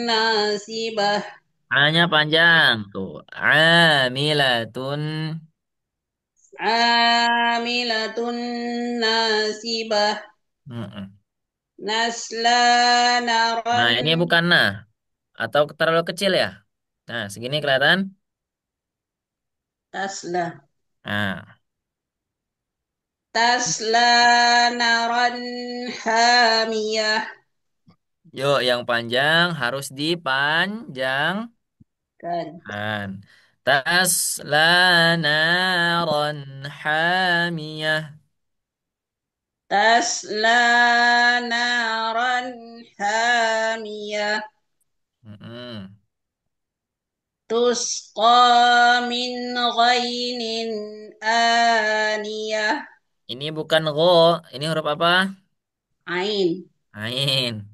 nasibah. A-nya panjang tuh. Amilatun. Amilatun nasibah. Mm-mm. Nasla Nah, naran ini bukan nah atau terlalu kecil ya. Nah, segini kelihatan. tasla. Nah, Tasla naran hamiyah. Yuk, yang panjang harus dipanjang. Kan. Tasla naran hamiyah. Tasla naran hamiyah. Mm-mm. Tusqa min ghainin aniyah. Ini bukan go, ini huruf apa? Ain. Ain.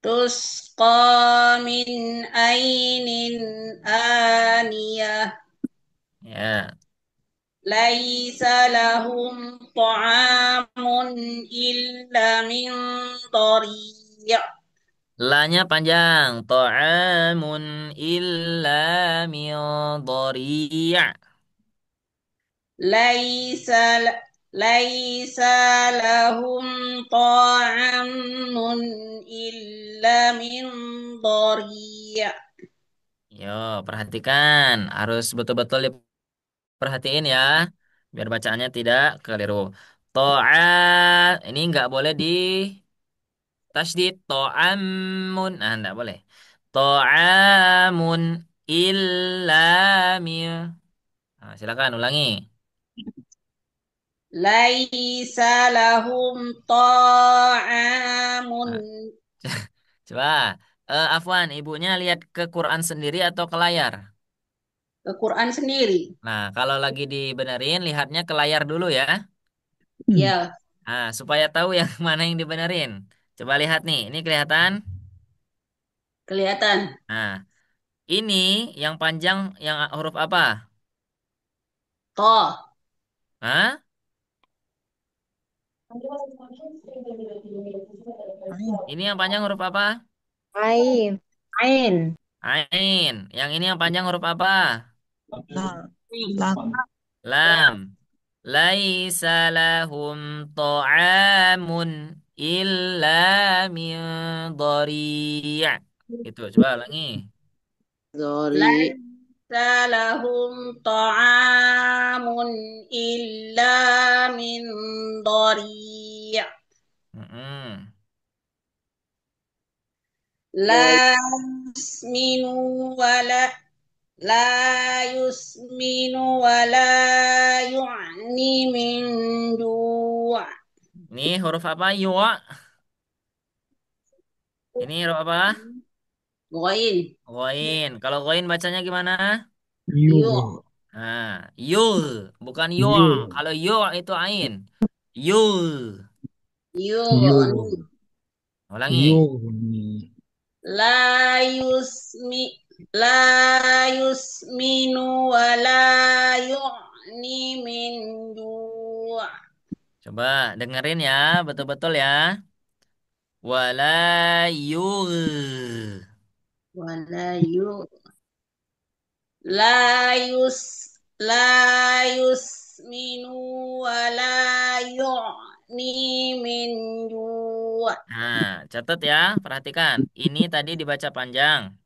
Tusqa min ainin aniyah. Ya. Laisa lahum ta'amun illa min dhari'. Lanya panjang. Ta'amun illa min dhari'. Laisa laisa lahum ta'amun illa min dhari'. Yo, perhatikan. Harus betul-betul diperhatiin ya. Biar bacaannya tidak keliru. To'a. Ini nggak boleh di tasdid. To'amun. Nah, nggak boleh. To'amun illa min. Nah, silakan ulangi. Laisa lahum ta'amun. Nah, coba. Afwan, ibunya lihat ke Quran sendiri atau ke layar? Ke Quran sendiri. Nah, kalau lagi dibenerin, lihatnya ke layar dulu ya. Ya, Nah, supaya tahu yang mana yang dibenerin. Coba lihat nih, ini kelihatan. kelihatan. Nah, ini yang panjang yang huruf apa? To. Hah? Ini yang panjang huruf apa? Ain. Ain. Ain. Yang ini yang panjang huruf apa? Lam. Lam. Laisa lahum ta'amun illa min dhari'. Itu, coba ulangi. Zori. Laisa lahum ta'amun illa min dhari'. Mm-mm. La yusminu wala la yusminu wala yu'ni min ju'. Ini huruf apa? Yuwa. Ini huruf apa? Ghain. Goin. Kalau goin bacanya gimana? Yu. Yu. Nah, yul, bukan yo. Yu. Kalau yo itu ain. Yul. Yu. Yu. Ulangi. Yu. La yusmi la yusminu wa la yu'ni min ju'. Coba dengerin ya, betul-betul ya. Wala yul. Wa la yusminu wa la yu'ni min ju'. Nah, catat ya, perhatikan. Ini tadi dibaca panjang.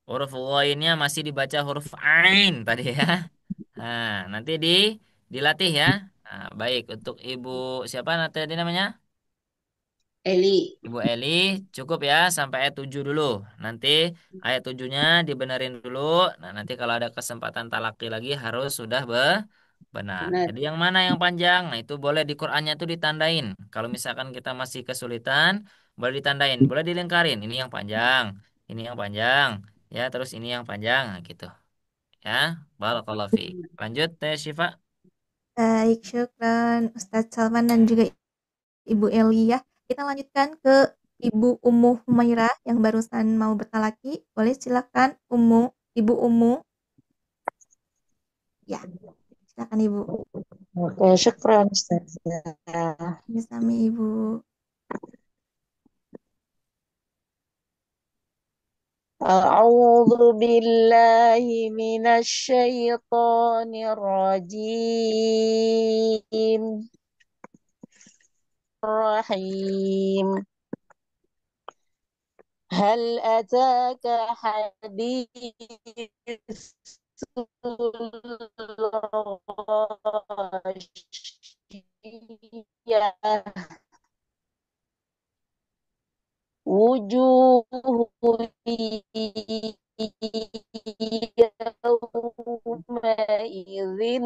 Huruf ghainnya masih dibaca huruf ain tadi ya. Nah, nanti dilatih ya. Nah, baik untuk Ibu siapa nanti tadi namanya? Eli. Ibu Eli, cukup ya sampai ayat 7 dulu. Nanti ayat 7-nya dibenerin dulu. Nah, nanti kalau ada kesempatan talaki lagi harus sudah benar. Benar. Jadi yang mana yang panjang? Nah, itu boleh di Qur'annya itu ditandain. Kalau misalkan kita masih kesulitan, boleh ditandain, boleh dilingkarin. Ini yang panjang, ini yang panjang, ya, terus ini yang panjang, nah, gitu. Ya, barakallahu fi. Lanjut, Teh Syifa. Baik, syukran Ustadz Salman dan juga Ibu Eli ya. Kita lanjutkan ke Ibu Ummu Humairah yang barusan mau bertalaki. Boleh silakan Ibu Ummu. Ya, silakan Ibu. Oke, syukran Ustazah. Bersama Ibu. A'udzu billahi minasy syaithanir rajim. Rahim. Hal ataka hadits wujuh yawmaidhin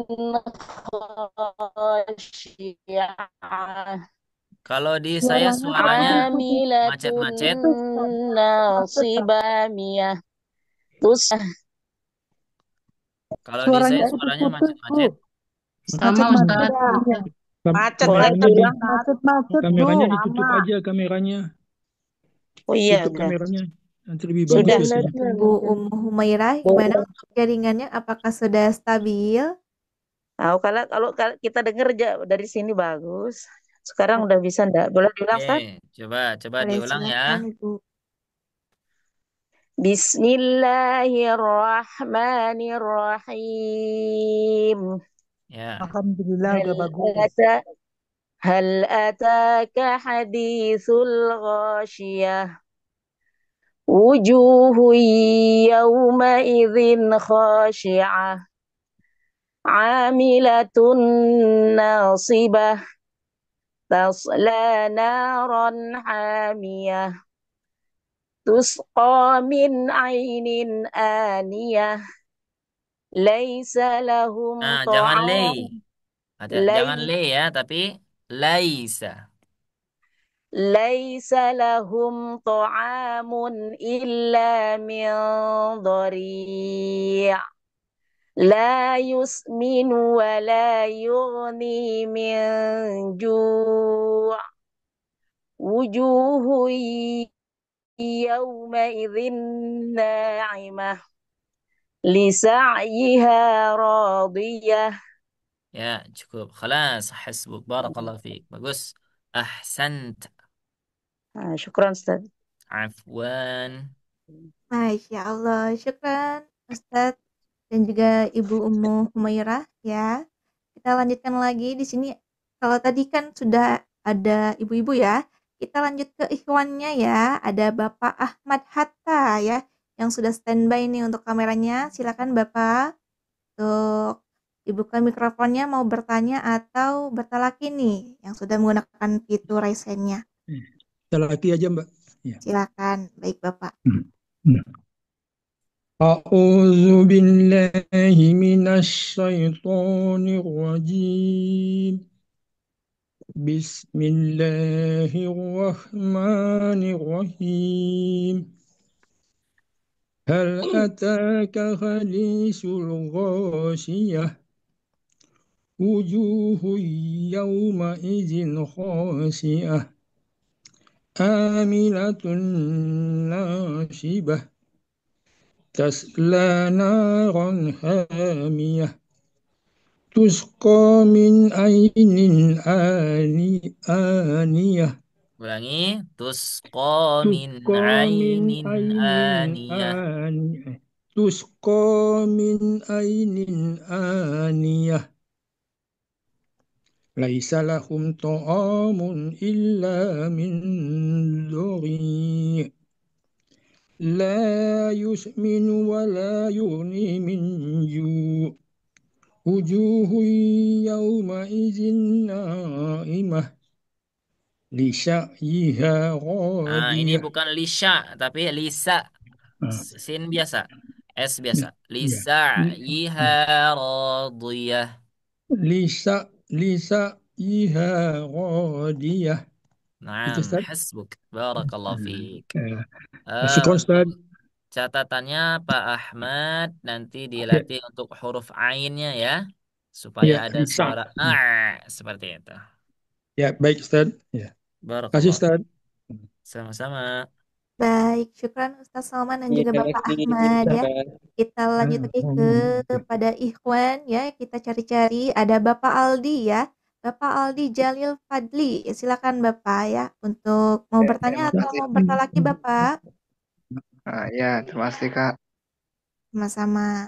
khashi'ah Kalau di saya Suaranya suaranya amilatun macet-macet. putus, Kak. Putus, Kak. nasibamiyah terus Kalau di saya Suaranya suaranya putus-putus, Bu. macet-macet. Sama Macet-macet Ustaz. suaranya. macet Boleh Ustaz ulang Macet-macet, Bu. Kameranya ditutup aja kameranya. oh iya Tutup udah kameranya. Nanti lebih bagus sudah biasanya. Ibu Humairah, gimana untuk jaringannya? Apakah sudah stabil? Nah, kalau kita dengar dari sini bagus. Sekarang udah bisa enggak? Boleh diulang, Oke, Ustaz? coba Boleh diulang ya. silakan, Ibu. Bismillahirrahmanirrahim. Ya. Alhamdulillah Hal udah bagus. ata hal ataka haditsul ghasyiyah. Wujuhu yawma idzin khashi'ah. Amilatun nasibah. تصلى نارا حامية تسقى من عين آنية ليس لهم Nah, jangan lay. طعام Jangan لي lay ya, tapi laisa. ليس لهم طعام إلا من ضريع لا يسمن ولا يغني من جوع وجوه يومئذ ناعمة لسعيها راضية Ya, cukup. Khalas, hasbuk. Barakallahu fiik. Bagus. Ahsant. شكرا أستاذ Afwan. Masya Allah, syukran Ustadz dan juga Ibu Ummu Humairah ya. Kita lanjutkan lagi di sini. Kalau tadi kan sudah ada ibu-ibu ya, kita lanjut ke ikhwannya ya. Ada Bapak Ahmad Hatta ya, yang sudah standby nih untuk kameranya. Silakan Bapak untuk dibuka mikrofonnya, mau bertanya atau bertalaki nih, yang sudah menggunakan fitur raise hand-nya. Kita laki aja, Mbak. Ya. Silakan, baik Bapak. أعوذ بالله من الشيطان الرجيم. بسم الله الرحمن الرحيم. هل أتاك حديث الغاشية وجوه يومئذ خاشعة عاملة ناصبة تصلى نارا حامية تسقى من عين آنية Ulangi. Tusqa min تسقى من ainin عين aniyah. آنية تسقى من عين آنية ليس لهم طعام إلا من ضريع لا يسمن ولا يغني من جوع وجوه يومئذ ناعمة لسعيها Nah, ini راضية. bukan lisha, tapi lisa. Ah, Sin biasa. S biasa. ya. Lisa yiha radiyah. لسعيها راضية. Itu Naam, Ustaz. hasbuk. Barakallahu fiik. Syukron Untuk Ustaz. catatannya Pak Ahmad nanti dilatih untuk huruf ainnya ya, supaya Ya, ada lisa. suara seperti itu. Ya, baik Ustaz. Ya. Kasih Barakallahu. Ustaz. Sama-sama. Baik, syukran Ustaz Salman dan juga Iya, Bapak kasih Ahmad ya. Ustaz. Kita lanjut lagi kepada Ikhwan ya. Kita cari-cari ada Bapak Aldi ya. Bapak Aldi Jalil Fadli. Ya, silakan Bapak ya untuk mau bertanya Terima atau kasih. mau bertolaki Bapak. Ya, terima kasih Kak. Sama-sama.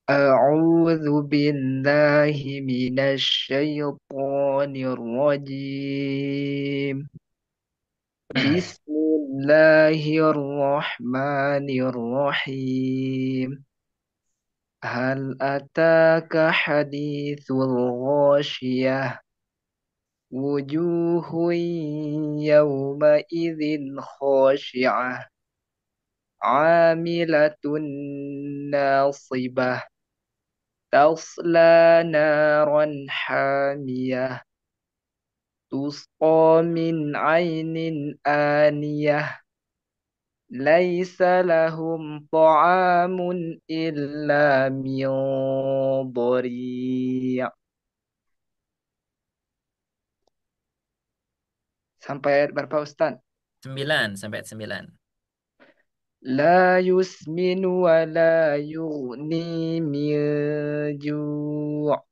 A'udzu billahi minasy syaithanir rajim. Bismillahirrahmanirrahim. Hal ataka hadithul ghasyiyah wujuhun yawmaidhin khashi'ah amilatun nasibah tasla naran hamiyah tusqa min ainin aniyah laisa lahum ta'amun illa min dhari'. Sampai ayat berapa Ustaz? 9 sampai ayat 9. La yusminu wa la yughni min ju' Coba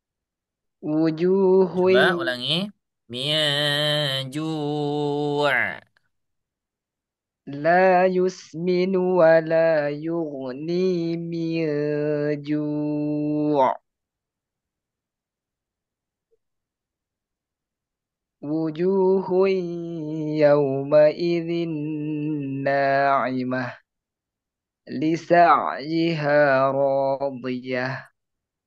wujuhun ulangi. Min ju'. la yusminu wa la yughni min ju' wujuhun yawmaidhin na'imah lisa'yiha radiyah.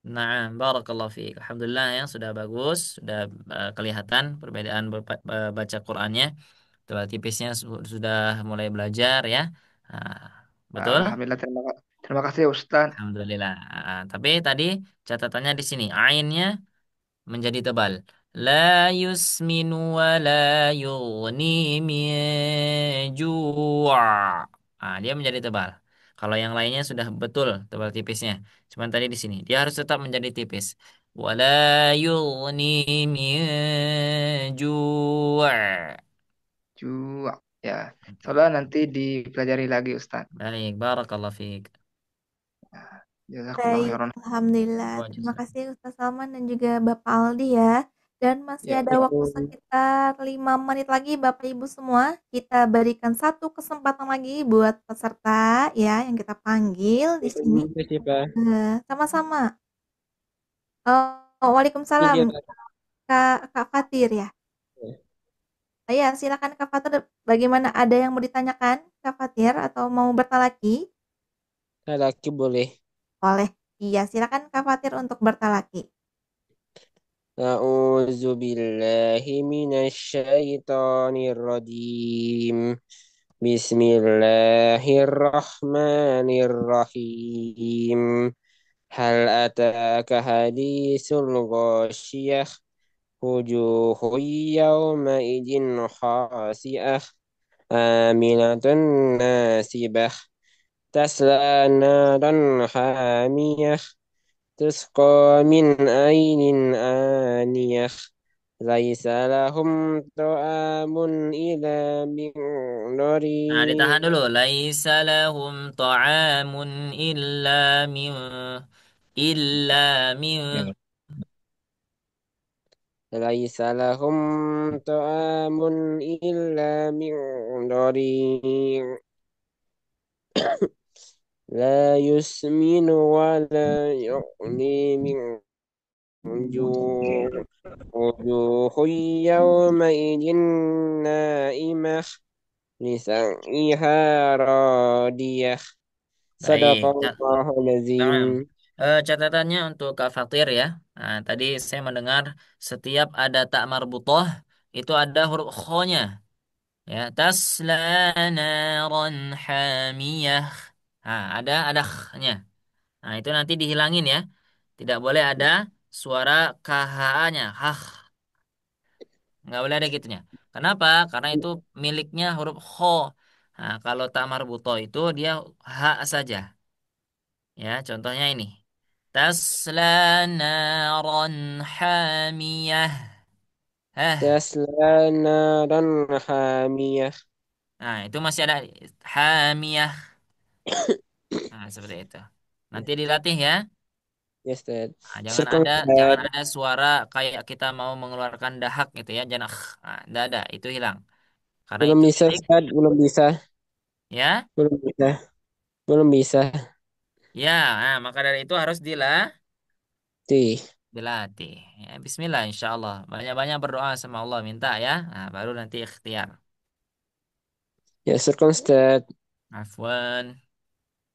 Nah, barakallahu fiik. Alhamdulillah ya sudah bagus, sudah kelihatan perbedaan baca Qur'annya. Tebal tipisnya sudah mulai belajar ya. Nah, betul? Alhamdulillah, terima kasih Ustaz. Alhamdulillah. Tapi tadi catatannya di sini ainnya menjadi tebal. La yusminu wa la yughni min ju'. Dia menjadi tebal. Kalau yang lainnya sudah betul tebal tipisnya. Cuman tadi di sini dia harus tetap menjadi tipis. Wa la yughni min ju'. Ju' ya. Soalnya nanti dipelajari lagi Ustaz. Baik, barakallahu fiik. Jazakallah Baik, khairan. Alhamdulillah. Terima kasih Ustaz Salman dan juga Bapak Aldi ya. Dan masih Ya, ada waktu sekitar 5 menit lagi Bapak Ibu semua. Kita berikan satu kesempatan lagi buat peserta ya yang kita panggil di sini. Sama-sama. Waalaikumsalam. Iya, Kak Fatir ya. Ya, silakan Kak Fatir. Bagaimana, ada yang mau ditanyakan Kak Fatir atau mau bertalaki? laki boleh. Boleh. Iya, silakan Kak Fatir untuk bertalaki. A'udzu billahi minasyaitonir rajim. Bismillahirrahmanirrahim. Hal ataka hadisul ghasyiyah wujuhun yawma idin khasiyah aminatun nasibah tasla naran hamiyah تسقى من عين آنية ليس لهم طعام إلا من Nah, ضريع ditahan dulu. Laisa lahum ta'amun illa min ليس لهم طعام إلا من ضريع لا يسمن ولا يغني من جوع وجوه يومئذ نائمة لسعيها راضية Baik. صدق الله Nah, العظيم. catatannya untuk Kak Fatir ya. Nah, tadi saya mendengar setiap ada tak marbutoh itu ada huruf kho-nya. Ya, tasla naron hamiyah. Nah, ada nya. Nah, itu nanti dihilangin ya. Tidak boleh ada suara KH-nya. Hah. Nggak boleh ada gitunya. Kenapa? Karena itu miliknya huruf kho. Nah, kalau tak marbutoh itu dia hak saja. Ya, contohnya ini. Tasla naron hamiyah. تسلى نارا حامية. Nah, itu masih ada hamiyah. Nah, seperti itu. Nanti dilatih ya. Yes, Dad. Nah, Syukran, jangan Dad. ada suara kayak kita mau mengeluarkan dahak gitu ya. Jangan nah, tidak ada, itu hilang. Karena Belum itu bisa, milik Dad. Belum bisa. ya. Belum bisa. Belum bisa. Ya, nah, maka dari itu harus Tih. dilatih. Ya, bismillah insya Allah. Banyak-banyak berdoa sama Allah minta ya. Nah, baru nanti ikhtiar. Ya, syukran, Dad. Afwan.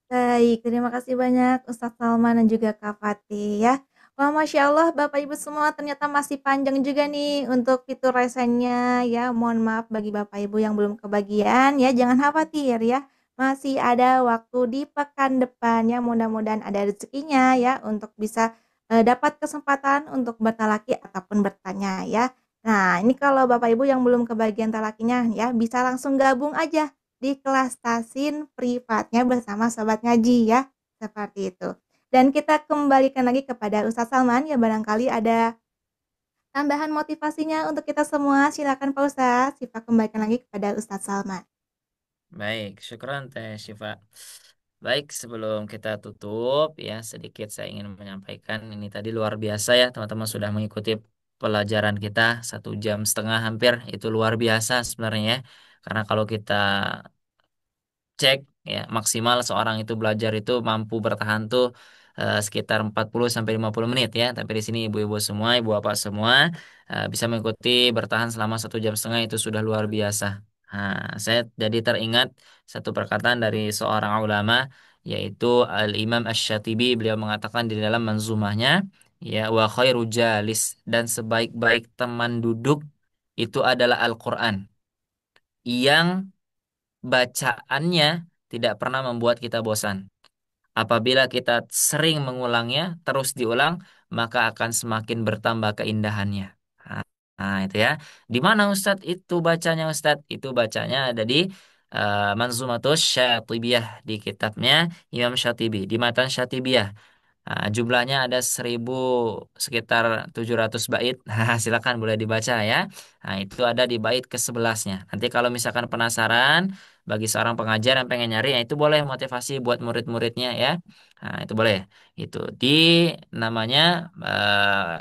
Baik, terima kasih banyak Ustadz Salman dan juga Kak Fatih ya. Wah, Masya Allah, Bapak Ibu semua ternyata masih panjang juga nih untuk fitur resennya ya. Mohon maaf bagi Bapak Ibu yang belum kebagian ya. Jangan khawatir ya. Masih ada waktu di pekan depan ya. Mudah-mudahan ada rezekinya ya untuk bisa dapat kesempatan untuk bertalaki ataupun bertanya ya. Nah, ini kalau Bapak Ibu yang belum kebagian talakinya ya, bisa langsung gabung aja di kelas tasin privatnya bersama Sobat Ngaji ya. Seperti itu. Dan kita kembalikan lagi kepada Ustadz Salman ya, barangkali ada tambahan motivasinya untuk kita semua. Silakan Pak Ustadz, Syifa kembalikan lagi kepada Ustadz Salman. Baik, syukran Teh Syifa. Baik, sebelum kita tutup ya, sedikit saya ingin menyampaikan ini tadi luar biasa ya, teman-teman sudah mengikuti pelajaran kita 1,5 jam hampir, itu luar biasa sebenarnya ya. Karena kalau kita cek ya maksimal seorang itu belajar itu mampu bertahan tuh sekitar 40 sampai 50 menit ya. Tapi di sini ibu-ibu semua, ibu bapak semua bisa mengikuti bertahan selama 1,5 jam itu sudah luar biasa. Nah, saya jadi teringat satu perkataan dari seorang ulama yaitu Al-Imam Asy-Syatibi. Beliau mengatakan di dalam manzumahnya ya wa khairu jalis, dan sebaik-baik teman duduk itu adalah Al-Qur'an yang bacaannya tidak pernah membuat kita bosan. Apabila kita sering mengulangnya, terus diulang, maka akan semakin bertambah keindahannya. Nah, itu ya. Di mana Ustadz itu bacanya Ustadz? Itu bacanya ada di Manzumatus Syatibiyah, di kitabnya Imam Syatibi, di matan Syatibiyah. Nah, jumlahnya ada 1.000 sekitar 700 bait. Nah, silakan boleh dibaca ya. Nah, itu ada di bait ke-11-nya. Nanti kalau misalkan penasaran bagi seorang pengajar yang pengen nyari, ya itu boleh motivasi buat murid-muridnya ya. Nah, itu boleh. Itu di namanya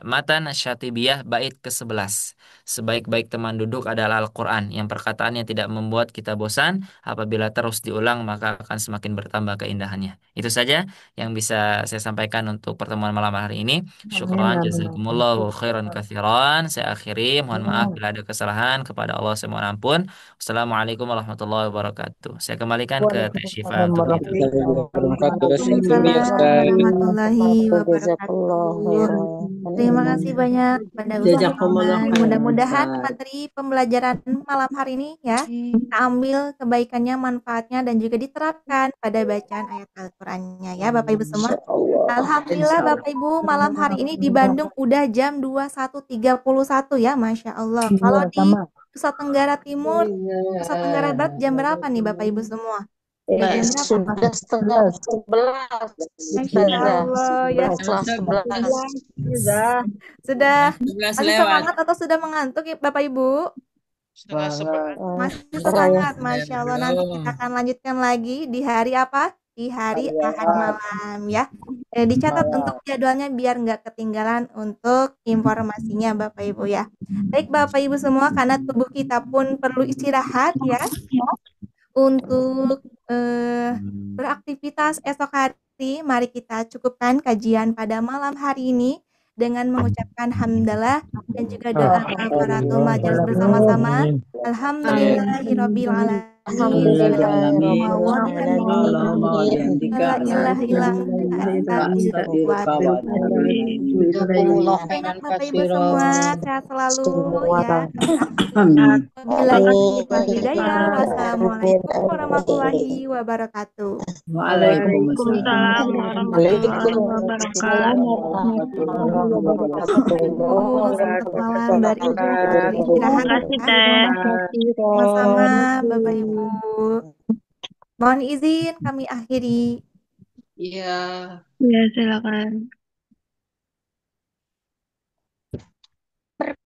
Matan Syatibiyah bait ke-11. Sebaik-baik teman duduk adalah Al-Qur'an yang perkataannya tidak membuat kita bosan, apabila terus diulang maka akan semakin bertambah keindahannya. Itu saja yang bisa saya sampaikan untuk pertemuan malam hari ini. Amin, Syukran, amin. jazakumullahu khairan katsiran. Saya akhiri, mohon maaf bila ada kesalahan, kepada Allah saya mohon ampun. Wassalamualaikum warahmatullahi wabarakatuh. Saya kembalikan ke Teh Syifa Waalaikumsalam untuk ditutup. warahmatullahi Syukri Waalaikumsalam Ustaz. warahmatullahi Jazakallah wabarakatuh. khairan. Terima kasih banyak kepada Ustaz Jazakumullah Salman. khairan, Mudah-mudahan Ustaz. materi pembelajaran malam hari ini ya, kita ambil kebaikannya, manfaatnya, dan juga diterapkan pada bacaan ayat Al-Qur'annya ya Bapak Ibu semua. Insyaallah. Alhamdulillah Insya Bapak Ibu, malam hari ini di Bandung udah jam 21.31 ya, Masya Allah. Kalau di Nusa Tenggara Timur, Nusa Tenggara Barat jam berapa nih Bapak Ibu semua? Jam berapa? Sudah setengah 11. Masya Allah ya. Setelah 11. Sudah 11 masih lewat. semangat atau sudah mengantuk ya Bapak Ibu? Masih semangat, Masya Allah. Nanti kita akan lanjutkan lagi di hari apa? Di hari Ahad malam ya. Dicatat untuk jadwalnya biar nggak ketinggalan untuk informasinya Bapak Ibu ya. Baik Bapak Ibu semua, karena tubuh kita pun perlu istirahat ya untuk beraktivitas esok hari. Mari kita cukupkan kajian pada malam hari ini dengan mengucapkan hamdalah dan juga doa kafaratul majelis bersama-sama. Alhamdulillahirabbil alamin. Banyak Bapak Ibu semua, sehat selalu ya. Wassalamualaikum warahmatullahi wabarakatuh. Waalaikumsalam warahmatullahi Selamat malam Mbak Ibu. Istirahat ya. Sama-sama Bapak Ibu. Mohon izin kami akhiri. Iya. Ya, silakan.